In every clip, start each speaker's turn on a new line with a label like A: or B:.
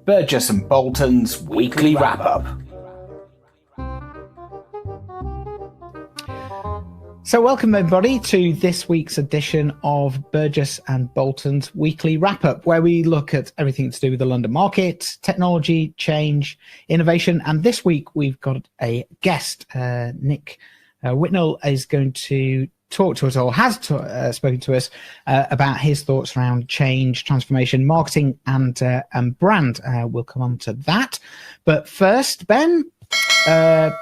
A: Burgess and Bolton's weekly wrap-up. So welcome everybody to this week's edition of Burgess and Bolton's weekly wrap-up, where we look at everything to do with the London market, technology, change, innovation. And this week we've got a guest. Nick Whitnell is going to talk to us, or has spoken to us about his thoughts around change, transformation, marketing and brand. We'll come on to that. But first, Ben,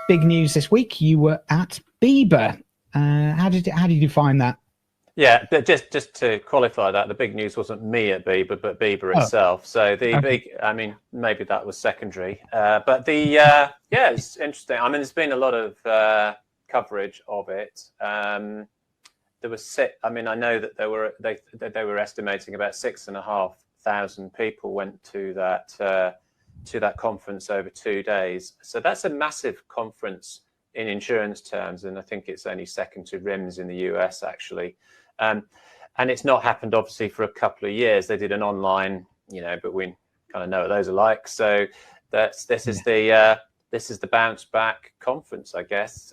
A: big news this week. You were at BIBA. How did you find that?
B: Yeah, just to qualify that, the big news wasn't me at BIBA, but BIBA itself. So the big, I mean, maybe that was secondary. But yeah, it's interesting. I mean, there's been a lot of coverage of it. There was I mean, I know that they were estimating about 6,500 people went to that conference over 2 days. So that's a massive conference in insurance terms, and I think it's only second to RIMS in the US actually, and it's not happened obviously for a couple of years. They did an online, but we kind of know what those are like. So this is the bounce back conference, I guess.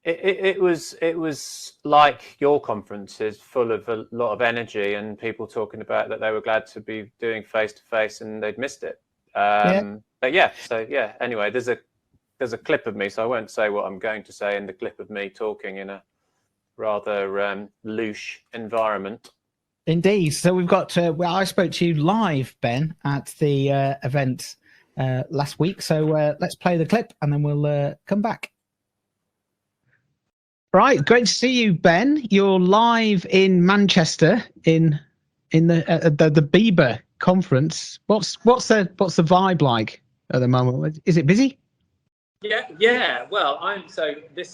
B: It was like your conferences, full of a lot of energy and people talking about that they were glad to be doing face to face and they'd missed it. But yeah, anyway, there's a clip of me, so I won't say what I'm going to say in the clip of me talking in a rather louche environment.
A: Indeed. So we've got, I spoke to you live, Ben, at the event last week. So let's play the clip and then we'll come back. Right, great to see you, Ben. You're live in Manchester in the BIBA conference. What's the vibe like at the moment? Is it busy?
C: Yeah. Well, the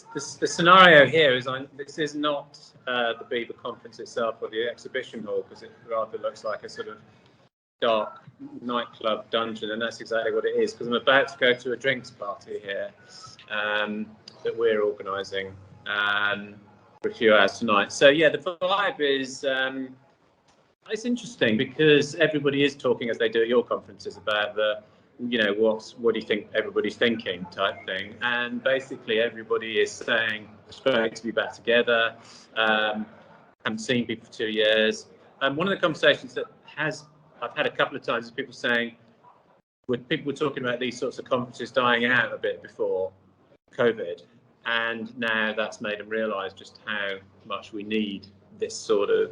C: scenario here is this is not the BIBA conference itself or the exhibition hall, because it rather looks like a sort of dark nightclub dungeon, and that's exactly what it is. Because I'm about to go to a drinks party here that we're organising for a few hours tonight. So yeah, the vibe is. It's interesting because everybody is talking, as they do at your conferences, about what do you think everybody's thinking type thing. And basically everybody is saying it's great to be back together. Haven't seen people for 2 years. And one of the conversations that I've had a couple of times is people saying, when people were talking about these sorts of conferences dying out a bit before COVID, and now that's made them realise just how much we need this sort of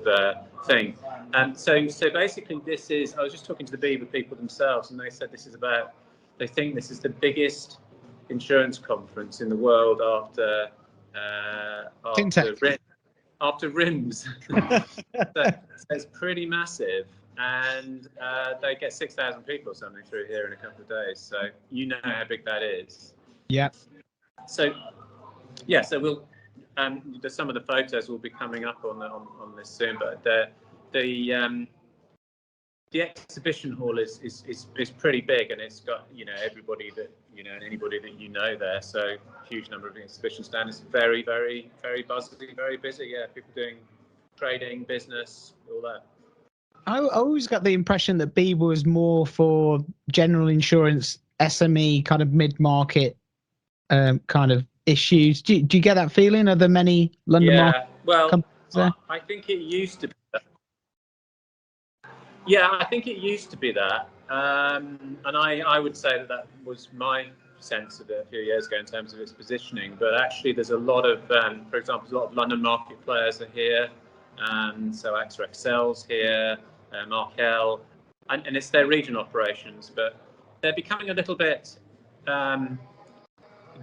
C: thing. So basically this is, I was just talking to the BIBA people themselves, and they said they think this is the biggest insurance conference in the world after RIMS. so it's pretty massive, and they get 6,000 people or something through here in a couple of days. So you know how big that is. Yeah. So we'll. Some of the photos will be coming up on this soon, but the exhibition hall is pretty big, and it's got everybody that and anybody that there. So huge number of exhibition stands. Very, very, very buzzy, very busy. Yeah, people doing trading, business, all that.
A: I always got the impression that BIBA was more for general insurance, SME, kind of mid-market kind of issues. Do you get that feeling? Are there many London market companies there?
C: I think it used to be that. Yeah, I think it used to be that. And I would say that was my sense of it a few years ago in terms of its positioning. But actually, there's a lot of, for example, a lot of London market players are here. So AXA XL's here, Markel, and it's their regional operations. But they're becoming a little bit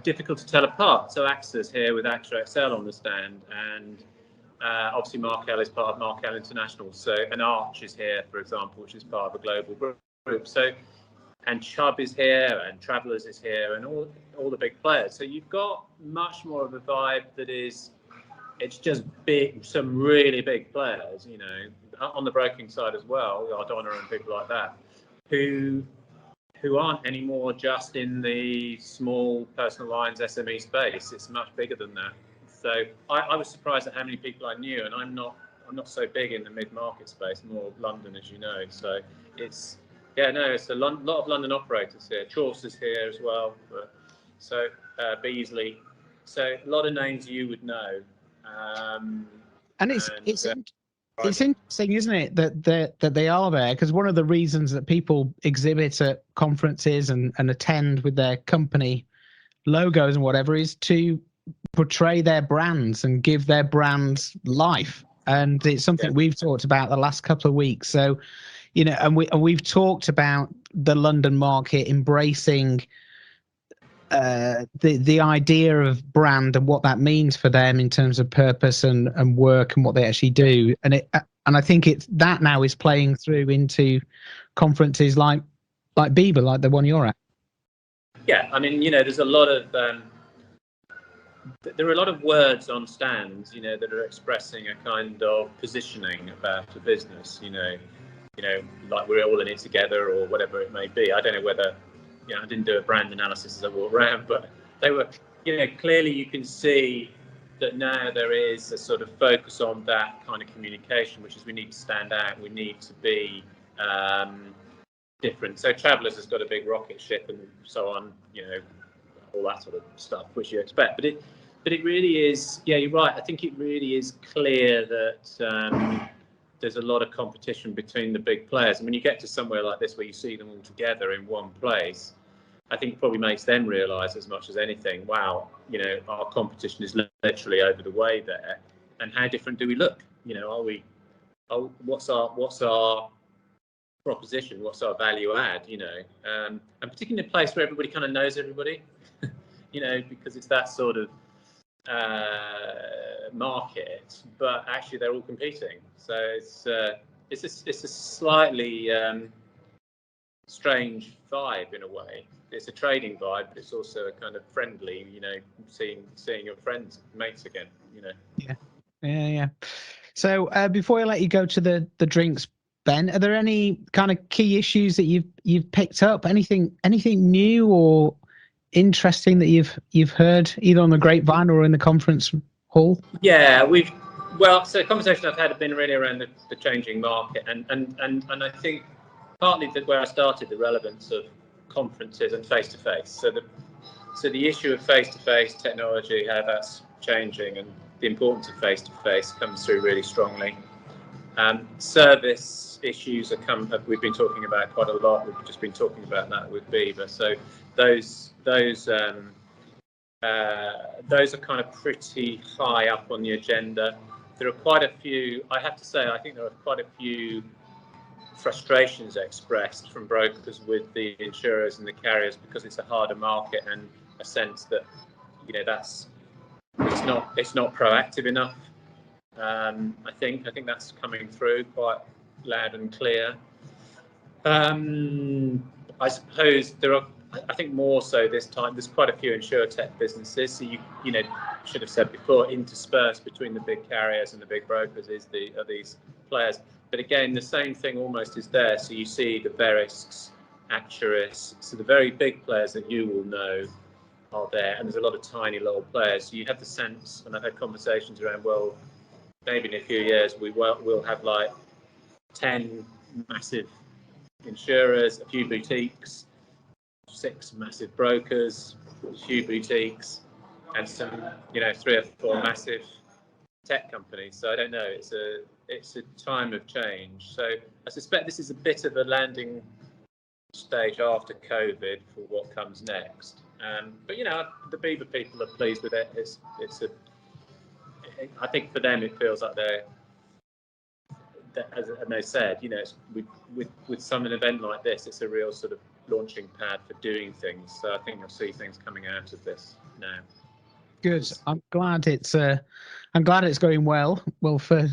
C: difficult to tell apart. So AXA's here with AXA XL on the stand, and obviously Markel is part of Markel International. So, and Arch is here, for example, which is part of a global group. So, and Chubb is here, and Travellers is here, and all the big players. So you've got much more of a vibe that is, it's just big, some really big players, on the broking side as well, Ardonna and people like that, who aren't anymore just in the small personal lines SME space. It's much bigger than that. So I was surprised at how many people I knew, and I'm not I'm not so big in the mid-market space, more London, as you know. So it's it's a lot of London operators here. Chaucer's here as well. So Beasley. So a lot of names you would know.
A: And it's interesting, isn't it, that they are there? Because one of the reasons that people exhibit at conferences and attend with their company logos and whatever is to portray their brands and give their brands life. And it's something we've talked about the last couple of weeks. So, and we've talked about the London market embracing the idea of brand and what that means for them in terms of purpose and work and what they actually do. And I think that now is playing through into conferences like BIBA, like the one you're at.
C: Yeah, I mean, there's a lot of there are a lot of words on stands, that are expressing a kind of positioning about a business, like we're all in it together or whatever it may be. I don't know whether, I didn't do a brand analysis as I walked around, but they were, clearly you can see that now there is a sort of focus on that kind of communication, which is we need to stand out, we need to be different. So Travellers has got a big rocket ship and so on, all that sort of stuff, which you expect. But it really is, you're right. I think it really is clear that there's a lot of competition between the big players. And when you get to somewhere like this where you see them all together in one place, I think it probably makes them realise as much as anything, wow, our competition is literally over the way there. And how different do we look? What's our proposition? What's our value add? And particularly in a place where everybody kind of knows everybody, because it's that sort of market, but actually they're all competing. So it's a slightly strange vibe in a way. It's a trading vibe, but it's also a kind of friendly, seeing your friends, mates again.
A: Yeah. So before I let you go to the drinks, Ben, are there any kind of key issues that you've picked up? Anything new or interesting that you've heard either on the grapevine or in the conference hall?
C: Yeah, so the conversation I've had have been really around the changing market, and I think partly where I started, the relevance of conferences and face-to-face. So the issue of face-to-face technology, how that's changing, and the importance of face-to-face comes through really strongly. Service issues we've been talking about quite a lot. We've just been talking about that with BIBA. So those are kind of pretty high up on the agenda. There are quite a few, I have to say, I think there are quite a few frustrations expressed from brokers with the insurers and the carriers because it's a harder market and a sense that, it's not proactive enough. I think that's coming through quite loud and clear. I suppose I think more so this time, there's quite a few insurtech businesses. So you should have said before, interspersed between the big carriers and the big brokers are these players. But again, the same thing almost is there. So you see the Verisks, Actuaris, so the very big players that you will know are there, and there's a lot of tiny little players. So you have the sense, and I've had conversations around, well, maybe in a few years we'll have like 10 massive insurers, a few boutiques, 6 massive brokers, a few boutiques, and some 3 or 4 massive tech companies. So I don't know, it's a time of change. So I suspect this is a bit of a landing stage after COVID for what comes next. But the BIBA people are pleased with it. I think for them it feels like as they said, with an event like this, it's a real sort of launching pad for doing things. So I think you'll see things coming out of this now.
A: Good. I'm glad it's going well. Well, for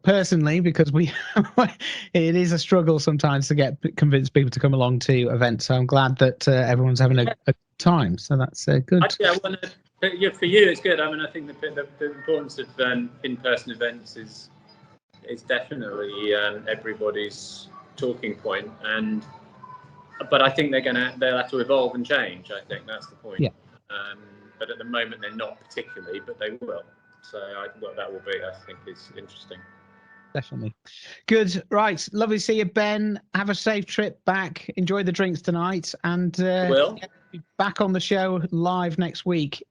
A: personally, because it is a struggle sometimes to convince people to come along to events. So I'm glad that everyone's having a time. So that's good.
C: For you, it's good. I mean, I think the importance of in-person events is definitely everybody's talking point, but I think they'll have to evolve and change. I think that's the point.
A: Yeah.
C: But at the moment they're not particularly, but they will. So what that will be, I think, is interesting.
A: Definitely. Good. Right. Lovely to see you, Ben. Have a safe trip back. Enjoy the drinks tonight, and
C: Will.
A: be back on the show live next week.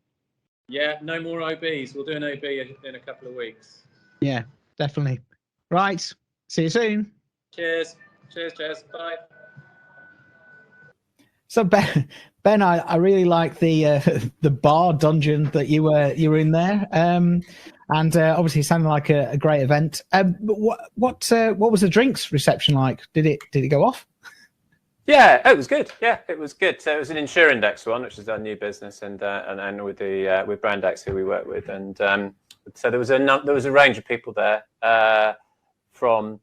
C: Yeah, no more OBs. We'll do an OB in a couple of weeks.
A: Yeah, definitely. Right. See you soon.
C: Cheers. Cheers, Jez. Bye.
A: So Ben, I really like the bar dungeon that you were in there, and obviously it sounded like a great event. But what was the drinks reception like? Did it go off?
B: Yeah, it was good. Yeah, it was good. So it was an Insurindex one, which is our new business, and with the with Brandex, who we work with, and so there was a range of people there from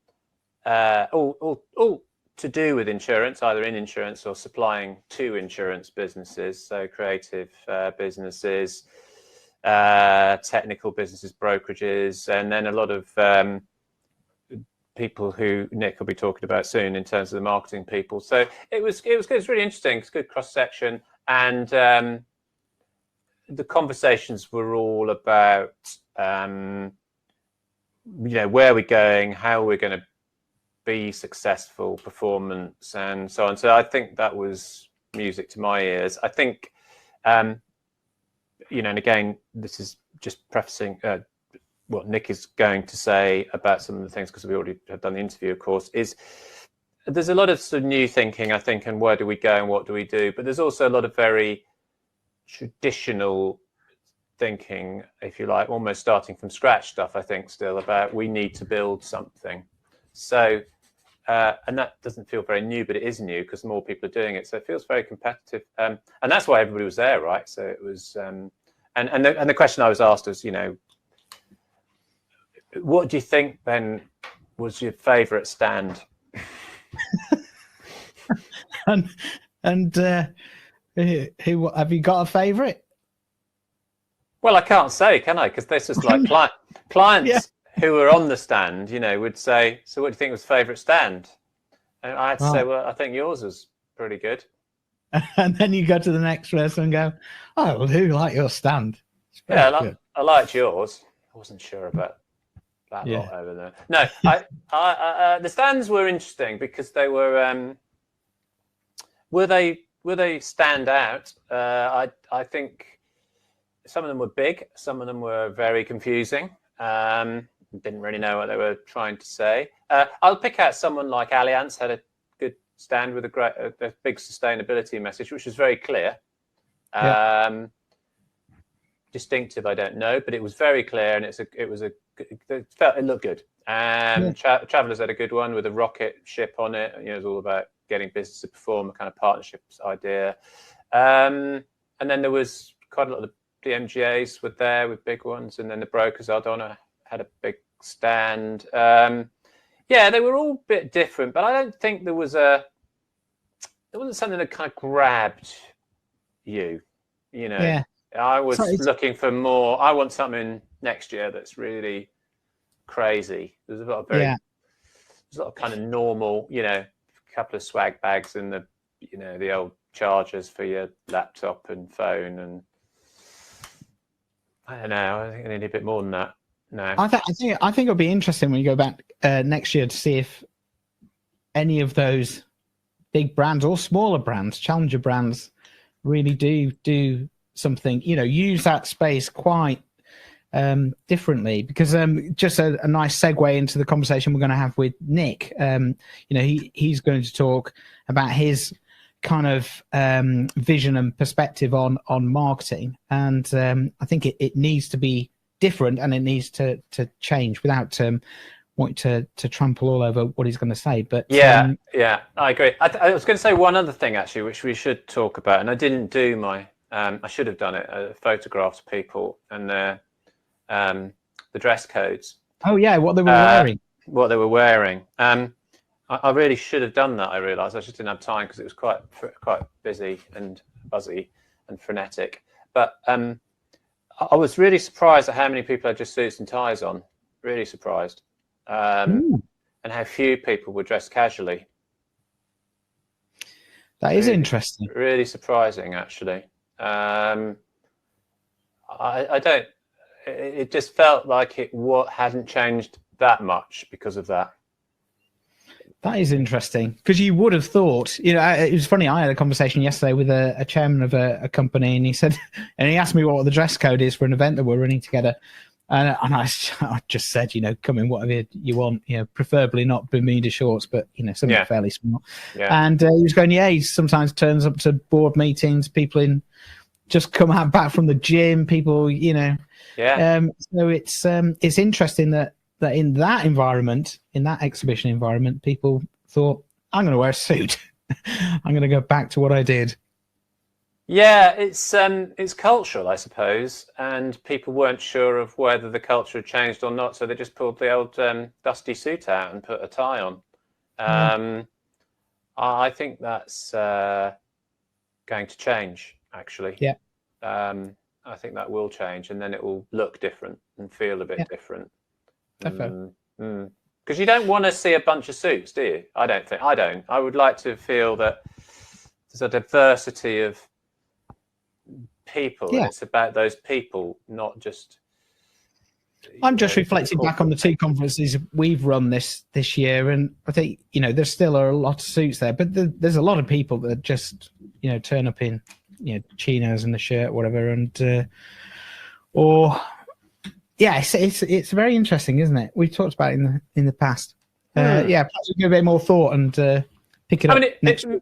B: all to do with insurance, either in insurance or supplying to insurance businesses, so creative businesses, technical businesses, brokerages, and then a lot of people who Nick will be talking about soon in terms of the marketing people. So it was good. It's really interesting. It's good cross section, and the conversations were all about where we're going, how we're going to be successful, performance, and so on. So I think that was music to my ears. I think, and again, this is just prefacing what Nick is going to say about some of the things, because we already have done the interview, of course, is there's a lot of sort of new thinking, I think, and where do we go and what do we do? But there's also a lot of very traditional thinking, if you like, almost starting from scratch stuff, I think, still about we need to build something. So, and that doesn't feel very new, but it is new because more people are doing it. So it feels very competitive. And that's why everybody was there, right? So it was, and the question I was asked was, what do you think, Ben, was your favourite stand?
A: and who have you got a favourite?
B: Well, I can't say, can I? Because this is like clients.
A: Yeah.
B: Who were on the stand, would say, so what do you think was favourite stand? And I had to say, well, I think yours was pretty good.
A: And then you go to the next person and go, oh, well, who liked your stand?
B: Yeah, I liked yours. I wasn't sure about that lot over there. No, the stands were interesting because they were they stand out? I think some of them were big, some of them were very confusing. Didn't really know what they were trying to say. I'll pick out someone like Allianz had a good stand with a big sustainability message, which was very clear. Distinctive, I don't know, but it was very clear, and it looked good. Travelers had a good one with a rocket ship on it. It was all about getting business to perform, a kind of partnerships idea. And then there was quite a lot of the MGAs were there with big ones, and then the brokers, Ardonna, had a big stand. They were all a bit different, but I don't think there wasn't something that kind of grabbed you. I was looking for more. I want something next year that's really crazy. There's a lot of kind of normal, a couple of swag bags and the old chargers for your laptop and phone, and I don't know. I think I need a bit more than that. No,
A: I think it'll be interesting when you go back next year to see if any of those big brands or smaller brands, challenger brands, really do something. Use that space quite differently. Because just a nice segue into the conversation we're going to have with Nick. He's going to talk about his kind of vision and perspective on marketing, and I think it needs to be different, and it needs to change without wanting to trample all over what he's going to say. But
B: I agree. I was going to say one other thing actually, which we should talk about, and I didn't do my I should have done it. Photographs of people and the dress codes.
A: Oh yeah, what they were wearing.
B: I really should have done that. I realised I just didn't have time because it was quite busy and buzzy and frenetic. But I was really surprised at how many people had just suits and ties on. Really surprised, and how few people were dressed casually.
A: That is interesting.
B: Really surprising, actually. I don't. It just felt like hadn't changed that much because of that.
A: That is interesting, because you would have thought, it was funny. I had a conversation yesterday with a chairman of a company, and he said, and he asked me what the dress code is for an event that we're running together. And I just said, come in whatever you want, preferably not Bermuda shorts, but, something fairly small.
B: Yeah.
A: And he was going, he sometimes turns up to board meetings, people just come out back from the gym, people, so it's interesting that in that environment, in that exhibition environment, people thought, I'm going to wear a suit. I'm going to go back to what I did.
B: Yeah, it's cultural, I suppose, and people weren't sure of whether the culture had changed or not, so they just pulled the old dusty suit out and put a tie on. I think that's going to change, actually.
A: Yeah.
B: I think that will change, and then it will look different and feel a bit different.
A: Definitely.
B: Because you don't want to see a bunch of suits, do you? I don't. I would like to feel that there's a diversity of people.
A: Yeah.
B: It's about those people, not just.
A: I'm just reflecting back on the 2 conferences we've run this year, and I think there still are a lot of suits there, but there's a lot of people that just turn up in chinos and a shirt, whatever, and it's very interesting, isn't it? We've talked about it in the past. Perhaps we give it a bit more thought and pick it up.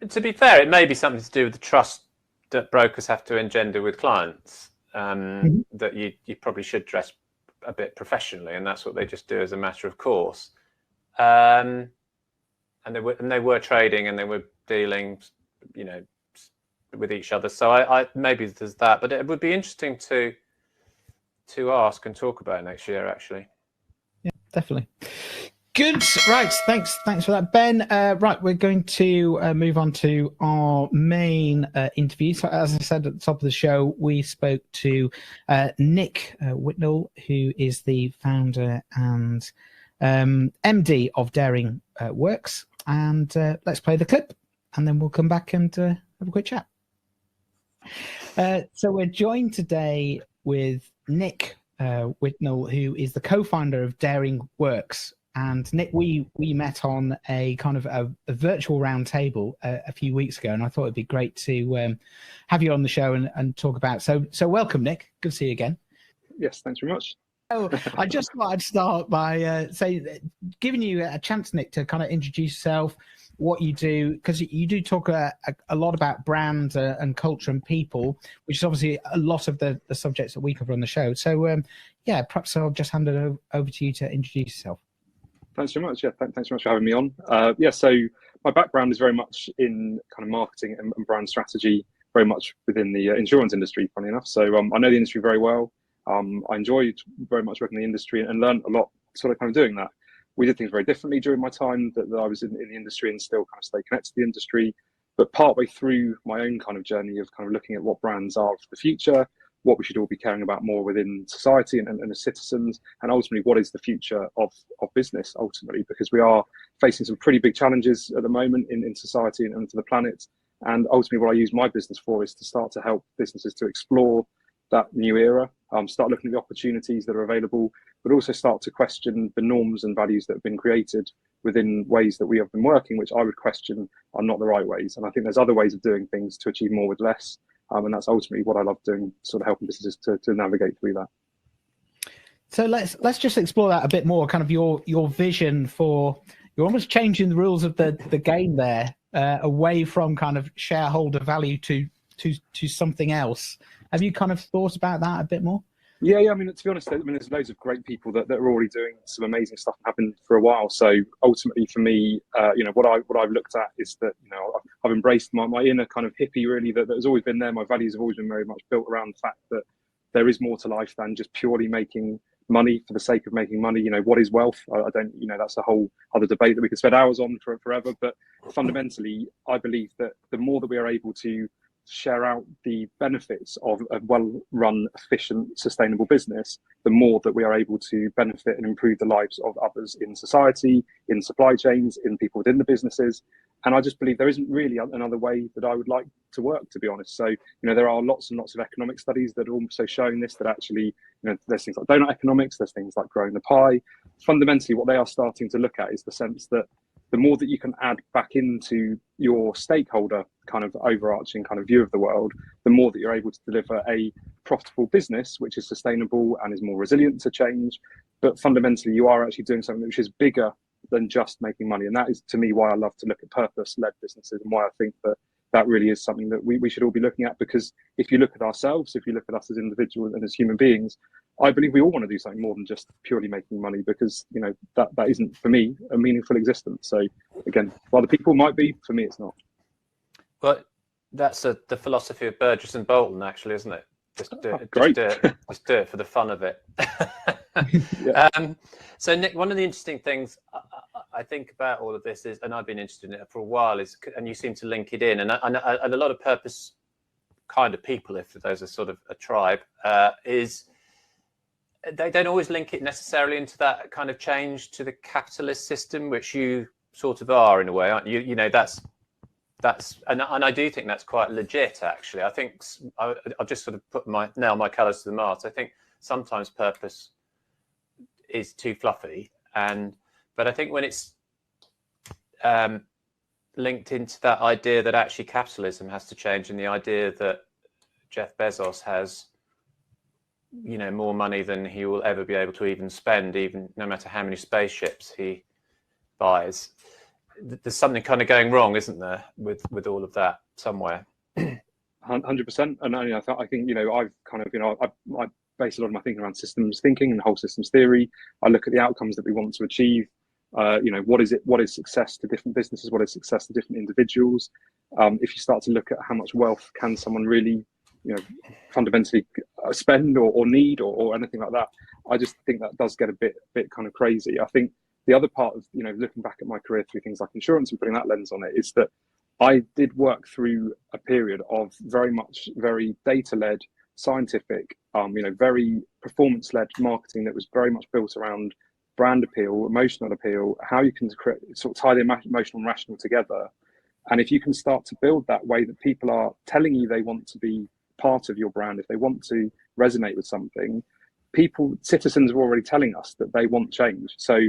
B: To be fair, it may be something to do with the trust that brokers have to engender with clients. That you probably should dress a bit professionally, and that's what they just do as a matter of course. And they were trading and they were dealing, with each other. So I maybe there's that, but it would be interesting to ask and talk about next year, actually.
A: Yeah, definitely. Good. Right. Thanks for that, Ben. Right, we're going to move on to our main interview. So, as I said at the top of the show, we spoke to Nick Whitnell, who is the founder and MD of Daring Works. And let's play the clip, and then we'll come back and have a quick chat. So we're joined today with Nick Whitnell, who is the co-founder of Daring Works. And Nick, we met on a kind of a virtual round table a few weeks ago, and I thought it'd be great to have you on the show and talk about. So welcome, Nick. Good to see you again.
D: Yes, thanks very much.
A: So I just thought I'd start by giving you a chance, Nick, to kind of introduce yourself, what you do, because you do talk a lot about brand and culture and people, which is obviously a lot of the subjects that we cover on the show. So perhaps I'll just hand it over to you to introduce yourself.
D: Thanks very much. Yeah, thanks very much for having me on. So my background is very much in kind of marketing and brand strategy, very much within the insurance industry, funny enough. So I know the industry very well. I enjoyed very much working in the industry and learned a lot sort of kind of doing that. We did things very differently during my time that I was in the industry, and still kind of stay connected to the industry. But partway through my own kind of journey of kind of looking at what brands are for the future, what we should all be caring about more within society and as citizens, and ultimately what is the future of business ultimately, because we are facing some pretty big challenges at the moment in society and to the planet. And ultimately what I use my business for is to start to help businesses to explore that new era, start looking at the opportunities that are available, but also start to question the norms and values that have been created within ways that we have been working, which I would question are not the right ways. And I think there's other ways of doing things to achieve more with less. And that's ultimately what I love doing, sort of helping businesses to navigate through that.
A: So let's just explore that a bit more, kind of your vision for, you're almost changing the rules of the game there, away from kind of shareholder value to something else. Have you kind of thought about that a bit more?
D: Yeah. I mean, to be honest, there's loads of great people that are already doing some amazing stuff and have been for a while. So ultimately, for me, what I've looked at is that I've embraced my inner kind of hippie, really, that has always been there. My values have always been very much built around the fact that there is more to life than just purely making money for the sake of making money. What is wealth? I don't. That's a whole other debate that we could spend hours on forever. But fundamentally, I believe that the more that we are able to share out the benefits of a well-run, efficient, sustainable business, the more that we are able to benefit and improve the lives of others in society, in supply chains, in people within the businesses. And I just believe there isn't really another way that I would like to work, to be honest. So, there are lots and lots of economic studies that are also showing this, that actually, there's things like donut economics, there's things like growing the pie. Fundamentally, what they are starting to look at is the sense that the more that you can add back into your stakeholder kind of overarching kind of view of the world, the more that you're able to deliver a profitable business, which is sustainable and is more resilient to change. But fundamentally, you are actually doing something which is bigger than just making money. And that is, to me, why I love to look at purpose-led businesses, and why I think that that really is something that we should all be looking at. Because if you look at ourselves, if you look at us as individuals and as human beings, I believe we all want to do something more than just purely making money, because that isn't, for me, a meaningful existence. So again, for other people might be, for me it's not.
B: Well, that's the philosophy of Burgess and Bolton, actually, isn't it? Just do it,
D: Great.
B: just do it for the fun of it.
D: Yeah.
B: So Nick, one of the interesting things I think about all of this is, and I've been interested in it for a while, is, and you seem to link it in, and a lot of purpose kind of people, if those are sort of a tribe, is they don't always link it necessarily into that kind of change to the capitalist system, which you sort of are in a way, aren't you? And I do think that's quite legit, actually. I think I've just sort of put my colours to the mast. I think sometimes purpose is too fluffy, but I think when it's linked into that idea that actually capitalism has to change, and the idea that Jeff Bezos has more money than he will ever be able to even spend, even no matter how many spaceships he buys, there's something kind of going wrong, isn't there, with all of that somewhere?
D: 100%. And I think I've kind of I base a lot of my thinking around systems thinking and whole systems theory. I look at the outcomes that we want to achieve. What is success to different businesses? What is success to different individuals? If you start to look at how much wealth can someone really fundamentally spend or need or anything like that, I just think that does get a bit kind of crazy. I think the other part of looking back at my career through things like insurance and putting that lens on it is that I did work through a period of very data-led, scientific, very performance-led marketing that was very much built around brand appeal, emotional appeal, how you can sort of tie the emotional and rational together. And if you can start to build that way that people are telling you they want to be part of your brand, if they want to resonate with something, citizens are already telling us that they want change. So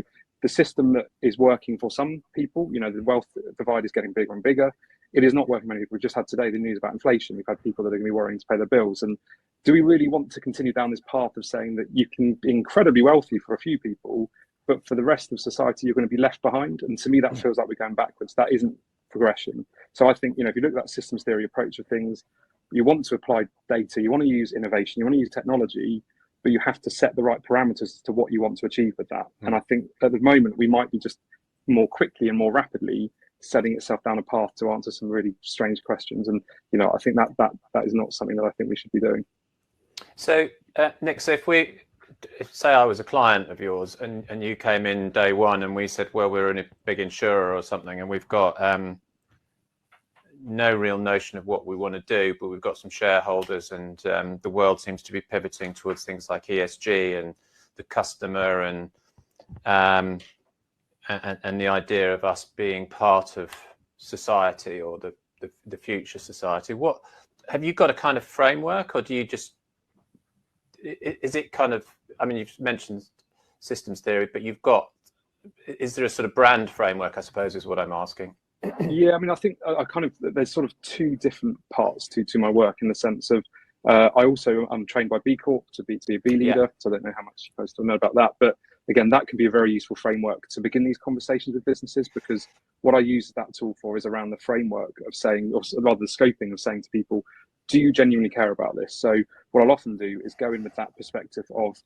D: the system that is working for some people, the wealth divide is getting bigger and bigger. It is not working for many people. We just had today the news about inflation. We've had people that are going to be worrying to pay their bills. And do we really want to continue down this path of saying that you can be incredibly wealthy for a few people, but for the rest of society, you're going to be left behind? And to me, that feels like we're going backwards. That isn't progression. So I think, if you look at that systems theory approach of things, you want to apply data, you want to use innovation, you want to use technology, but you have to set the right parameters to what you want to achieve with that. And I think at the moment, we might be just more quickly and more rapidly setting itself down a path to answer some really strange questions. And, I think that is not something that I think we should be doing.
B: So, Nick, so if say I was a client of yours and you came in day one and we said, well, we're in a big insurer or something, and we've got no real notion of what we want to do, but we've got some shareholders, and the world seems to be pivoting towards things like ESG and the customer and the idea of us being part of society or the future society. What have you got a kind of framework, or do you just, is it kind of, I mean, you've mentioned systems theory, but is there a sort of brand framework, I suppose, is what I'm asking?
D: Yeah, I mean, I think there's sort of two different parts to my work, in the sense of I'm trained by B Corp to be a B leader. Yeah. So I don't know how much you're supposed to know about that, but again, that can be a very useful framework to begin these conversations with businesses, because what I use that tool for is around the framework of saying, or rather the scoping of saying to people, do you genuinely care about this? So what I'll often do is go in with that perspective of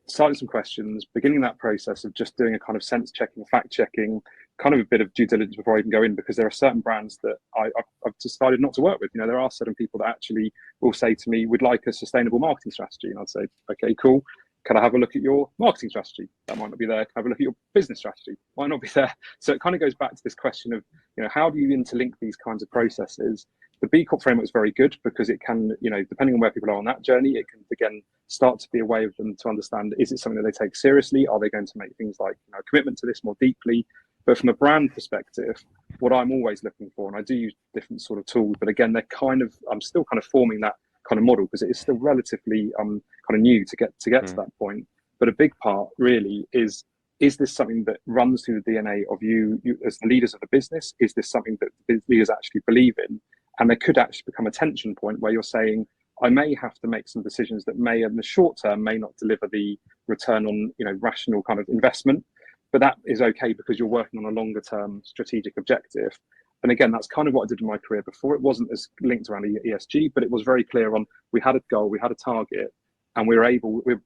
D: starting some questions, beginning that process of just doing a kind of sense checking, fact checking, kind of a bit of due diligence before I even go in, because there are certain brands that I've decided not to work with. There are certain people that actually will say to me, we'd like a sustainable marketing strategy. And I'd say, okay, cool. Can I have a look at your marketing strategy? That might not be there. Can I have a look at your business strategy? Might not be there. So it kind of goes back to this question of, how do you interlink these kinds of processes? The B Corp framework is very good because it can, depending on where people are on that journey, it can again start to be a way of them to understand, is it something that they take seriously? Are they going to make things like a commitment to this more deeply? But from a brand perspective, what I'm always looking for, and I do use different sort of tools, but again, I'm still kind of forming that kind of model because it is still relatively kind of new to get to that point. But a big part really is this something that runs through the DNA of you as the leaders of the business? Is this something that the leaders actually believe in? And there could actually become a tension point where you're saying, I may have to make some decisions that may, in the short term, may not deliver the return on, rational kind of investment, but that is okay because you're working on a longer term strategic objective. And again, that's kind of what I did in my career before. It wasn't as linked around ESG, but it was very clear on, we had a goal, we had a target, and we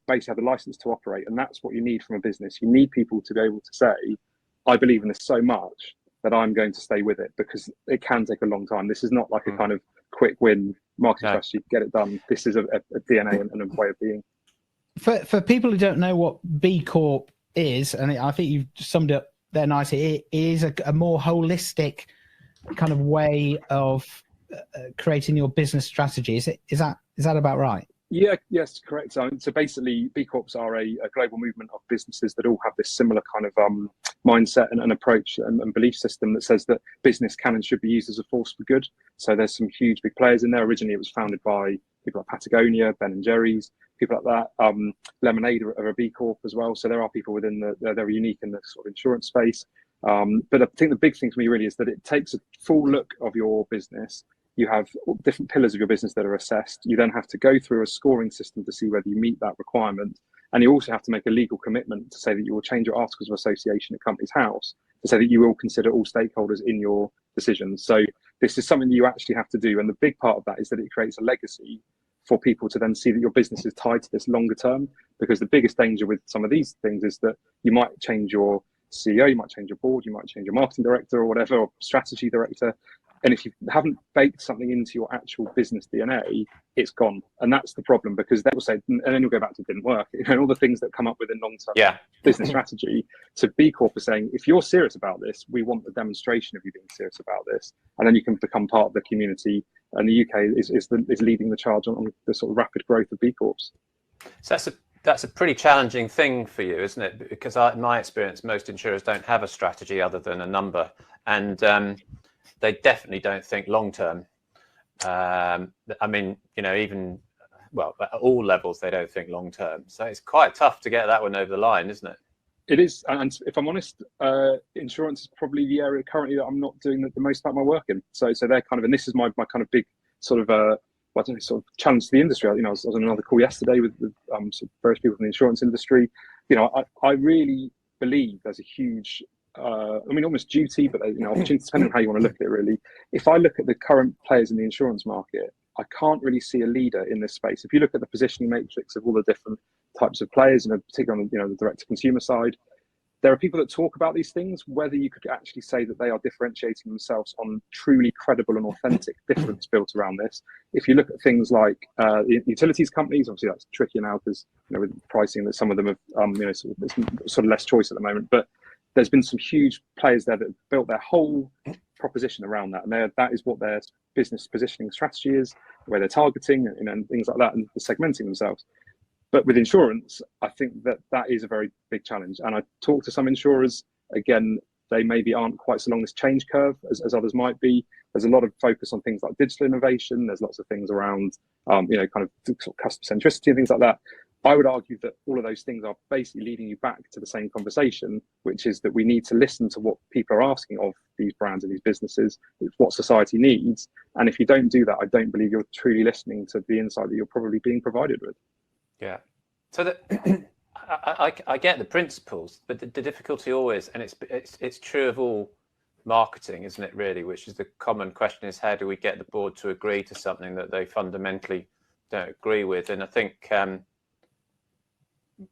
D: basically had a license to operate. And that's what you need from a business. You need people to be able to say, I believe in this so much that I'm going to stay with it, because it can take a long time. This is not like a kind of quick win marketing strategy, get it done. This is a DNA and a way of being.
A: For people who don't know what B Corp is, and I think you've summed it up there nicely, it is a more holistic kind of way of creating your business strategy. Is that about right?
D: Yeah, yes, correct. So basically, B Corps are a global movement of businesses that all have this similar kind of mindset and approach and belief system that says that business can and should be used as a force for good. So there's some huge big players in there. Originally, it was founded by people like Patagonia, Ben and Jerry's, people like that. Lemonade are a B Corp as well. So there are people within they're unique in the sort of insurance space. But I think the big thing for me really is that it takes a full look of your business. You have different pillars of your business that are assessed. You then have to go through a scoring system to see whether you meet that requirement. And you also have to make a legal commitment to say that you will change your articles of association at Companies House to say that you will consider all stakeholders in your decisions. So this is something that you actually have to do. And the big part of that is that it creates a legacy for people to then see that your business is tied to this longer term. Because the biggest danger with some of these things is that you might change your CEO, you might change your board, you might change your marketing director or whatever, or strategy director. And if you haven't baked something into your actual business DNA, it's gone. And that's the problem, because they will say, and then you'll go back to it didn't work, and all the things that come up within long-term business strategy. So B Corp is saying, if you're serious about this, we want the demonstration of you being serious about this. And then you can become part of the community. And the UK is leading the charge on the sort of rapid growth of B Corps.
B: So that's a pretty challenging thing for you, isn't it? Because in my experience, most insurers don't have a strategy other than a number. And they definitely don't think long term. I mean, even, well, at all levels, they don't think long term. So it's quite tough to get that one over the line, isn't it?
D: It is. And if I'm honest, insurance is probably the area currently that I'm not doing the most part of my work in. So they're kind of, and this is my kind of big sort of, sort of challenge to the industry. I was on another call yesterday with various people in the insurance industry. I really believe there's a huge, almost duty, but opportunity, depending on how you want to look at it, really. If I look at the current players in the insurance market, I can't really see a leader in this space. If you look at the positioning matrix of all the different types of players, particularly on the direct-to-consumer side, there are people that talk about these things. Whether you could actually say that they are differentiating themselves on truly credible and authentic difference built around this. If you look at things like utilities companies, obviously that's tricky now because with pricing that some of them have, there's sort of less choice at the moment, but there's been some huge players there that have built their whole proposition around that. And that is what their business positioning strategy is, where they're targeting and things like that, and segmenting themselves. But with insurance, I think that is a very big challenge. And I talk to some insurers, again, they maybe aren't quite so long this change curve as others might be. There's a lot of focus on things like digital innovation. There's lots of things around, kind of sort of customer centricity and things like that. I would argue that all of those things are basically leading you back to the same conversation, which is that we need to listen to what people are asking of these brands and these businesses, what society needs. And if you don't do that, I don't believe you're truly listening to the insight that you're probably being provided with.
B: Yeah. So I get the principles, but the difficulty always, and it's true of all marketing, isn't it, really, which is the common question is, how do we get the board to agree to something that they fundamentally don't agree with? And I think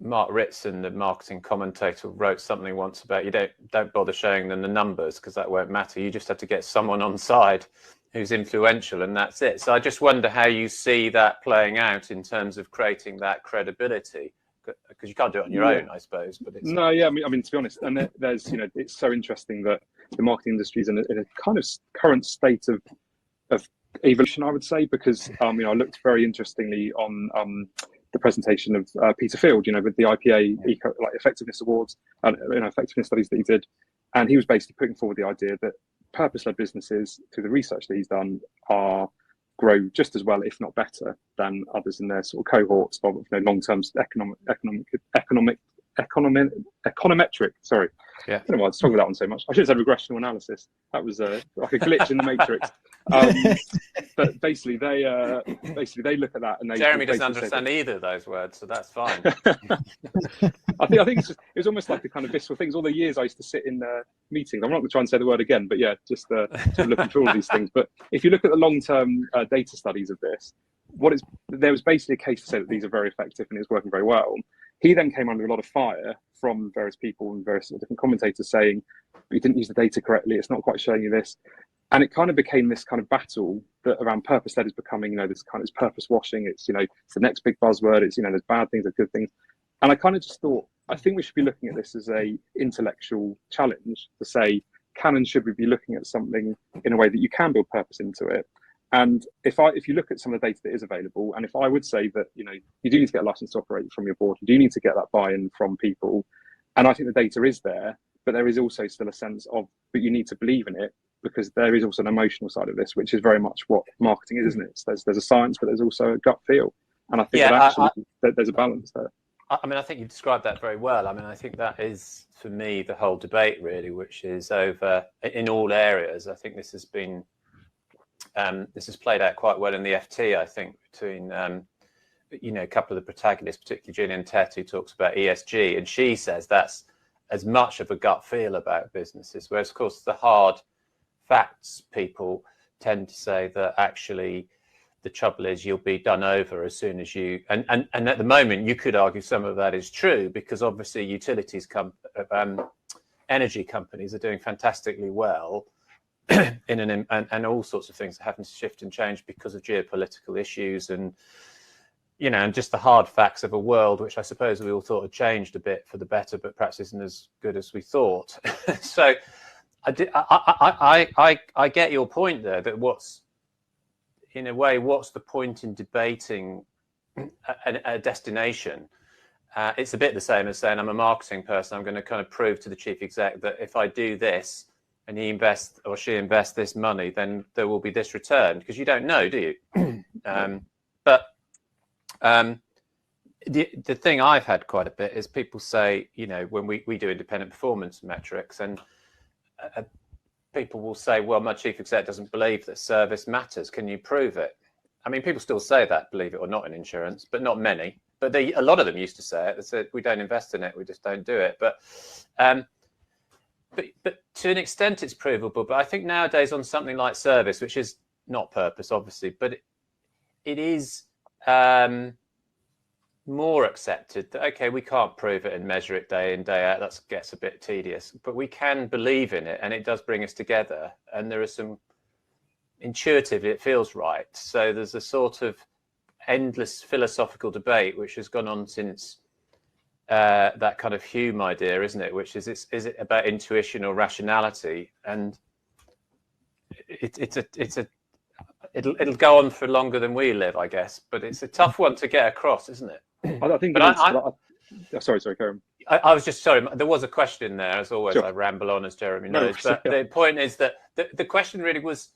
B: Mark Ritson, the marketing commentator, wrote something once about you don't bother showing them the numbers because that won't matter. You just have to get someone on side who's influential, and that's it. So I just wonder how you see that playing out in terms of creating that credibility, because you can't do it on your own, I suppose. But it's
D: no, yeah, I mean, to be honest, and there's it's so interesting that the marketing industry is in a kind of current state of evolution, I would say, because I looked very interestingly on the presentation of Peter Field, with the IPA effectiveness awards and effectiveness studies that he did. And he was basically putting forward the idea that purpose-led businesses, through the research that he's done, grow just as well, if not better, than others in their sort of cohorts of long-term econometric. Sorry,
B: Yeah.
D: I don't know why I was talking about that one so much. I should have said regressional analysis. That was like a glitch in the matrix. But basically, they look at that and they.
B: Jeremy doesn't understand either of those words, so that's fine.
D: I think it was almost like the kind of visceral things. All the years I used to sit in meetings. I'm not going to try and say the word again, but yeah, just sort of looking through all these things. But if you look at the long-term data studies of this, there was basically a case to say that these are very effective and it's working very well. He then came under a lot of fire from various people and various different commentators saying, you didn't use the data correctly, it's not quite showing you this. And it kind of became this kind of battle that around purpose-led is becoming, this kind of purpose washing. It's, it's the next big buzzword. It's, there's bad things, there's good things. And I kind of just thought, I think we should be looking at this as a intellectual challenge to say, can and should we be looking at something in a way that you can build purpose into it? And if you look at some of the data that is available, and if I would say that, you do need to get a license to operate from your board, you do need to get that buy-in from people. And I think the data is there, but there is also still a sense of, but you need to believe in it, because there is also an emotional side of this, which is very much what marketing is, isn't it? There's a science, but there's also a gut feel. And I think there's a balance there.
B: I mean, I think you've described that very well. I mean, I think that is, for me, the whole debate, really, which is over in all areas. I think this has been, this has played out quite well in the FT, I think, between, a couple of the protagonists, particularly Gillian Tett, who talks about ESG, and she says that's as much of a gut feel about businesses, whereas, of course, the hard facts people tend to say that actually the trouble is you'll be done over as soon as you and at the moment you could argue some of that is true, because obviously energy companies are doing fantastically well and all sorts of things are having to shift and change because of geopolitical issues and and just the hard facts of a world which I suppose we all thought had changed a bit for the better, but perhaps isn't as good as we thought. So I get your point there, that what's the point in debating a destination? It's a bit the same as saying I'm a marketing person, I'm going to kind of prove to the chief exec that if I do this and he invests or she invests this money, then there will be this return, because you don't know, do you? But the thing I've had quite a bit is people say, when we do independent performance metrics, and people will say, well, my chief exec doesn't believe that service matters. Can you prove it? I mean, people still say that, believe it or not, in insurance, but not many. But a lot of them used to say it. They said, we don't invest in it, we just don't do it. But to an extent, it's provable. But I think nowadays on something like service, which is not purpose, obviously, but it is more accepted that, okay, we can't prove it and measure it day in, day out. That gets a bit tedious, but we can believe in it, and it does bring us together. And there is some intuitively, it feels right. So there's a sort of endless philosophical debate which has gone on since that kind of Hume idea, isn't it? Which is it about intuition or rationality? And it'll go on for longer than we live, I guess. But it's a tough one to get across, isn't it?
D: I think. Sorry, Karen.
B: I was just sorry. There was a question there, as always. Sure. I ramble on, as Jeremy knows. But the point is that the question really was,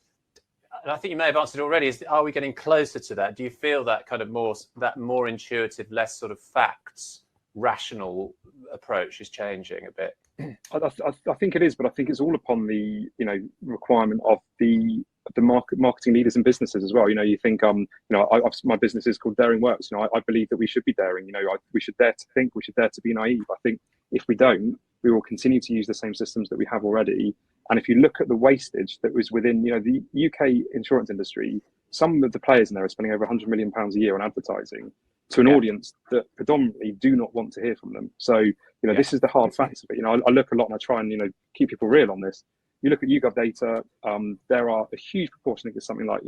B: and I think you may have answered already, is are we getting closer to that? Do you feel that kind of more intuitive, less sort of facts, rational approach is changing a bit?
D: I think it is, but I think it's all upon the requirement of the marketing leaders and businesses as well. You think my business is called Daring Works. I believe that we should be daring. We should dare to think. We should dare to be naive. I think if we don't, we will continue to use the same systems that we have already. And if you look at the wastage that was within the UK insurance industry, some of the players in there are spending over £100 million a year on advertising to an audience that predominantly do not want to hear from them. So this is the hard facts of it. I look a lot and I try and keep people real on this. You look at YouGov data, there are a huge proportion, I think it's something like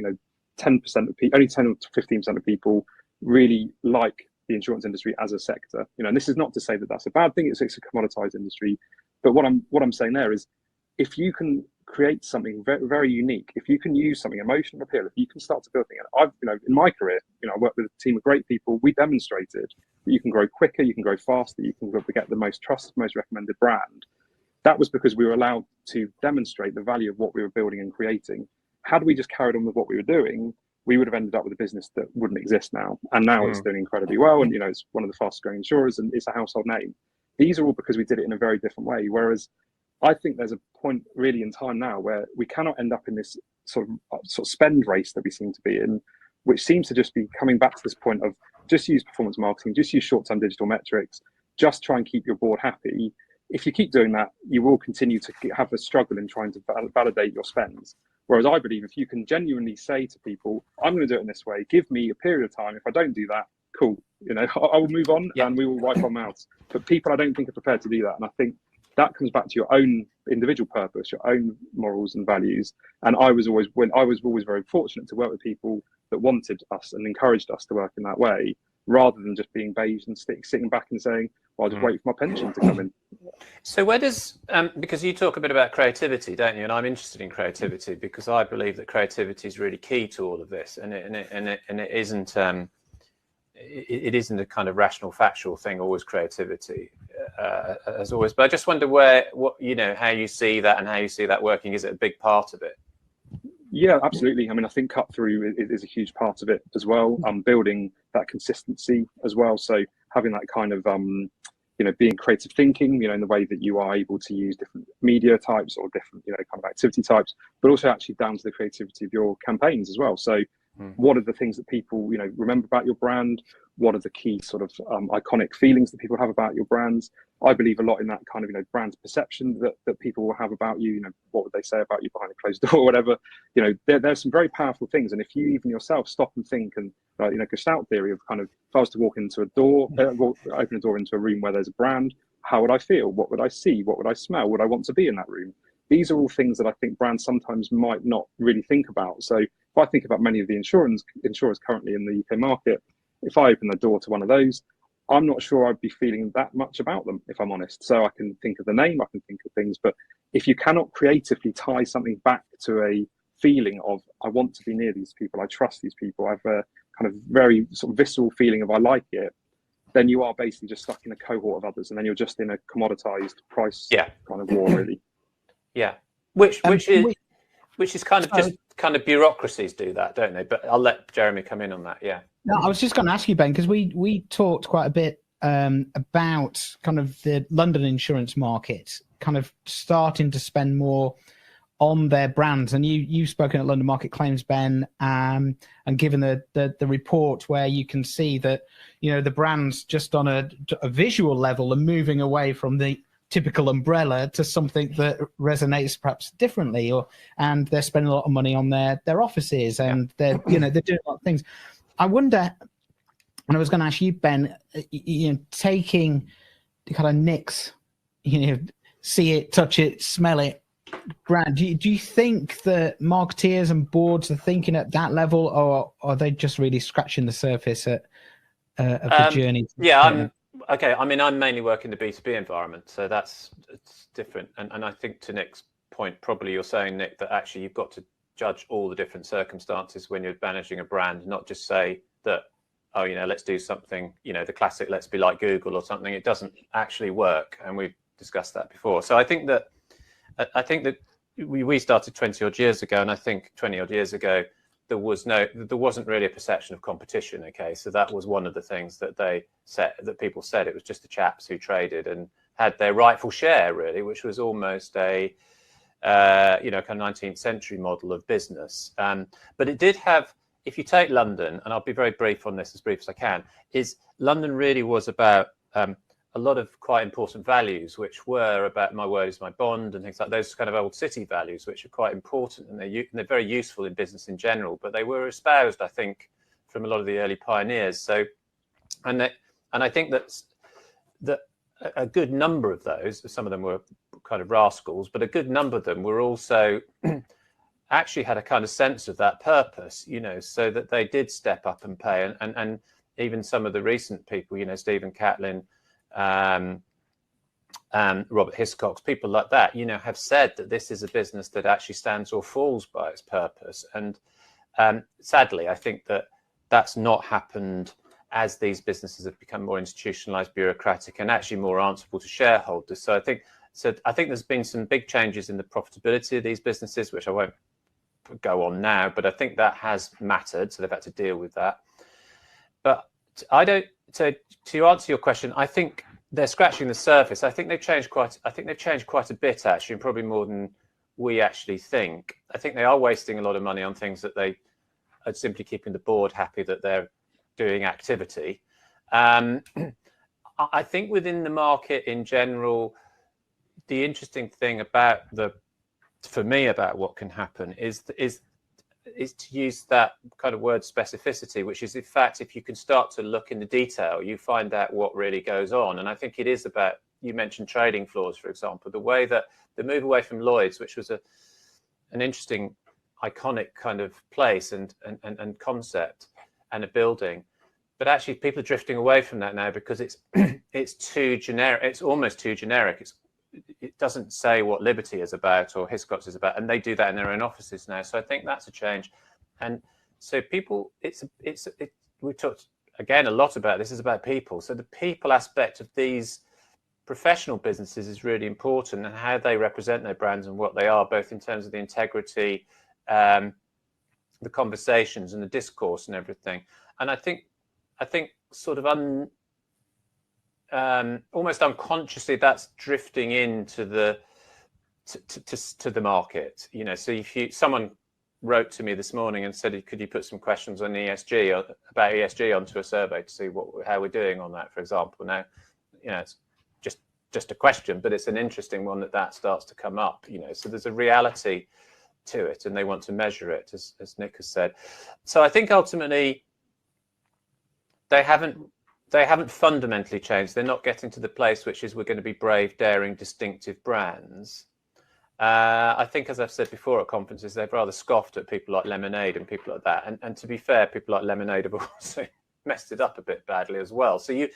D: 10% of people, only 10 to 15% of people really like the insurance industry as a sector. And this is not to say that that's a bad thing. It's a commoditized industry. But what I'm saying there is, if you can create something very, very unique, if you can use something emotional appeal, if you can start to build things. I've in my career, I worked with a team of great people. We demonstrated that you can grow quicker, you can grow faster, you can get the most trusted, most recommended brand that was because we were allowed to demonstrate the value of what we were building and creating. Had we just carried on with what we were doing, we would have ended up with a business that wouldn't exist now. And now it's doing incredibly well. And, it's one of the fastest growing insurers and it's a household name. These are all because we did it in a very different way. Whereas I think there's a point really in time now where we cannot end up in this sort of spend race that we seem to be in, which seems to just be coming back to this point of just use performance marketing, just use short-term digital metrics, just try and keep your board happy. If you keep doing that, you will continue to have a struggle in trying to validate your spends. Whereas I believe if you can genuinely say to people, I'm going to do it in this way, give me a period of time. If I don't do that, cool. I will move on and we will wipe our mouths. But people, I don't think, are prepared to do that. And I think that comes back to your own individual purpose, your own morals and values. And I was always very fortunate to work with people that wanted us and encouraged us to work in that way, rather than just being beige and sitting back and saying, well, I'll just wait for my pension to come in.
B: So where does, because you talk a bit about creativity, don't you? And I'm interested in creativity because I believe that creativity is really key to all of this. And it isn't, it isn't a kind of rational, factual thing, always creativity, as always. But I just wonder how you see that and how you see that working. Is it a big part of it?
D: Yeah, absolutely. I mean, I think cut through is a huge part of it as well. Building that consistency as well. So having that kind of, being creative thinking, in the way that you are able to use different media types or different, kind of activity types, but also actually down to the creativity of your campaigns as well. So what are the things that people, remember about your brand? What are the key sort of iconic feelings that people have about your brands? I believe a lot in that kind of, brand perception that people will have about you. What would they say about you behind a closed door or whatever? There's some very powerful things. And if you even yourself stop and think and, Gestalt theory of kind of, if I was to walk into a door, open a door into a room where there's a brand, how would I feel? What would I see? What would I smell? Would I want to be in that room? These are all things that I think brands sometimes might not really think about. So if I think about many of the insurers currently in the UK market, if I open the door to one of those, I'm not sure I'd be feeling that much about them, if I'm honest. So I can think of the name, I can think of things, but if you cannot creatively tie something back to a feeling of, I want to be near these people, I trust these people, I have a kind of very sort of visceral feeling of I like it, then you are basically just stuck in a cohort of others, and then you're just in a commoditized price kind of war, really.
B: Yeah, which is kind of just kind of bureaucracies do that, don't they? But I'll let Jeremy come in on that. Yeah.
A: No, I was just going to ask you, Ben, because we talked quite a bit about kind of the London insurance market, kind of starting to spend more on their brands. And you've spoken at London Market Claims, Ben, and given the report where you can see that, the brands just on a visual level are moving away from the typical umbrella to something that resonates perhaps differently, and they're spending a lot of money on their offices, and they're doing a lot of things. I wonder, and I was going to ask you, Ben, taking the kind of Nick's, see it, touch it, smell it, brand. Do you think that marketeers and boards are thinking at that level, or are they just really scratching the surface of the journey?
B: Yeah, okay. I mean, I'm mainly working the B2B environment, so it's different. And I think to Nick's point, probably you're saying, Nick, that actually you've got to judge all the different circumstances when you're managing a brand, not just say that, let's do something, the classic, let's be like Google or something. It doesn't actually work. And we've discussed that before. So I think that we started 20 odd years ago, and I think 20 odd years ago, there wasn't really a perception of competition. Okay. So that was one of the things that people said. It was just the chaps who traded and had their rightful share, really, which was almost a, kind of 19th century model of business. But it did have, if you take London, and I'll be very brief on this, as brief as I can, is London really was about a lot of quite important values, which were about my word is my bond and things like those kind of old city values, which are quite important, and they're very useful in business in general, but they were espoused, I think, from a lot of the early pioneers. So, and I think that a good number of those, some of them were kind of rascals, but a good number of them were also actually had a kind of sense of that purpose, so that they did step up and pay. And even some of the recent people, Stephen Catlin, Robert Hiscox, people like that, have said that this is a business that actually stands or falls by its purpose. And sadly, I think that that's not happened as these businesses have become more institutionalized, bureaucratic, and actually more answerable to shareholders. So I think So I think there's been some big changes in the profitability of these businesses, which I won't go on now, but I think that has mattered. So they've had to deal with that. But I don't. So to answer your question, I think they're scratching the surface. I think they've changed quite a bit, actually, and probably more than we actually think. I think they are wasting a lot of money on things that they are simply keeping the board happy that they're doing activity. I think within the market in general, the interesting thing for me about what can happen is to use that kind of word specificity, which is, in fact, if you can start to look in the detail, you find out what really goes on. And I think it is about, you mentioned trading floors, for example, the way that the move away from Lloyd's, which was an interesting, iconic kind of place and concept and a building. But actually, people are drifting away from that now because it's too generic. It's almost too generic. It doesn't say what Liberty is about or Hiscox is about, and they do that in their own offices now. So I think that's a change. And so people, we talked again a lot about this. Is about people. So the people aspect of these professional businesses is really important, and how they represent their brands and what they are, both in terms of the integrity, the conversations and the discourse and everything. And I think sort of almost unconsciously that's drifting into the to the market. You know, so if someone wrote to me this morning and said, could you put some questions on ESG or about ESG onto a survey to see how we're doing on that, for example. Now, you know, it's just a question, but it's an interesting one that starts to come up, you know. So there's a reality to it, and they want to measure it, as Nick has said. So I think ultimately they haven't fundamentally changed. They're not getting to the place which is, we're going to be brave, daring, distinctive brands. I think, as I've said before at conferences, they've rather scoffed at people like Lemonade and people like that. And to be fair, people like Lemonade have also messed it up a bit badly as well. So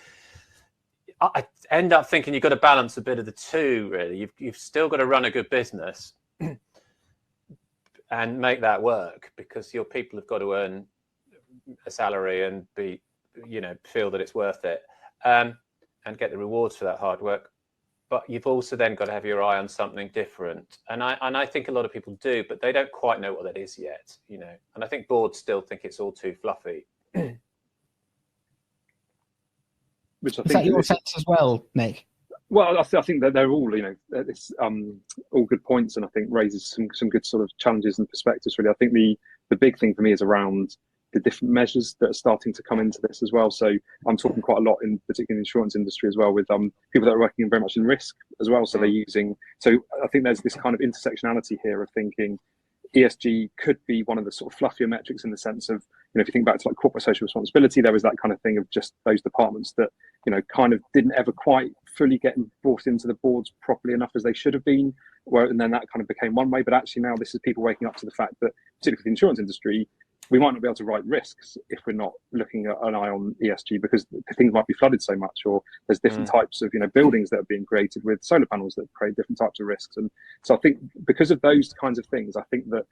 B: I end up thinking you've got to balance a bit of the two, really. You've still got to run a good business and make that work, because your people have got to earn a salary and feel that it's worth it, and get the rewards for that hard work. But you've also then got to have your eye on something different. And I think a lot of people do, but they don't quite know what that is yet, you know. And I think boards still think it's all too fluffy.
A: Which I think is that your sense as well, Nick?
D: Well, I think that they're all, you know, it's all good points, and I think raises some good sort of challenges and perspectives, really. I think the big thing for me is around the different measures that are starting to come into this as well. So I'm talking quite a lot in particular in the insurance industry as well, with people that are working very much in risk as well. So so I think there's this kind of intersectionality here of thinking ESG could be one of the sort of fluffier metrics, in the sense of, you know, if you think back to like corporate social responsibility, there was that kind of thing of just those departments that, you know, kind of didn't ever quite fully get brought into the boards properly enough as they should have been, and then that kind of became one way. But actually now this is people waking up to the fact that, particularly for the insurance industry, we might not be able to write risks if we're not looking at an eye on ESG, because things might be flooded so much, or there's different types of, you know, buildings that are being created with solar panels that create different types of risks. And so I think because of those kinds of things, I think that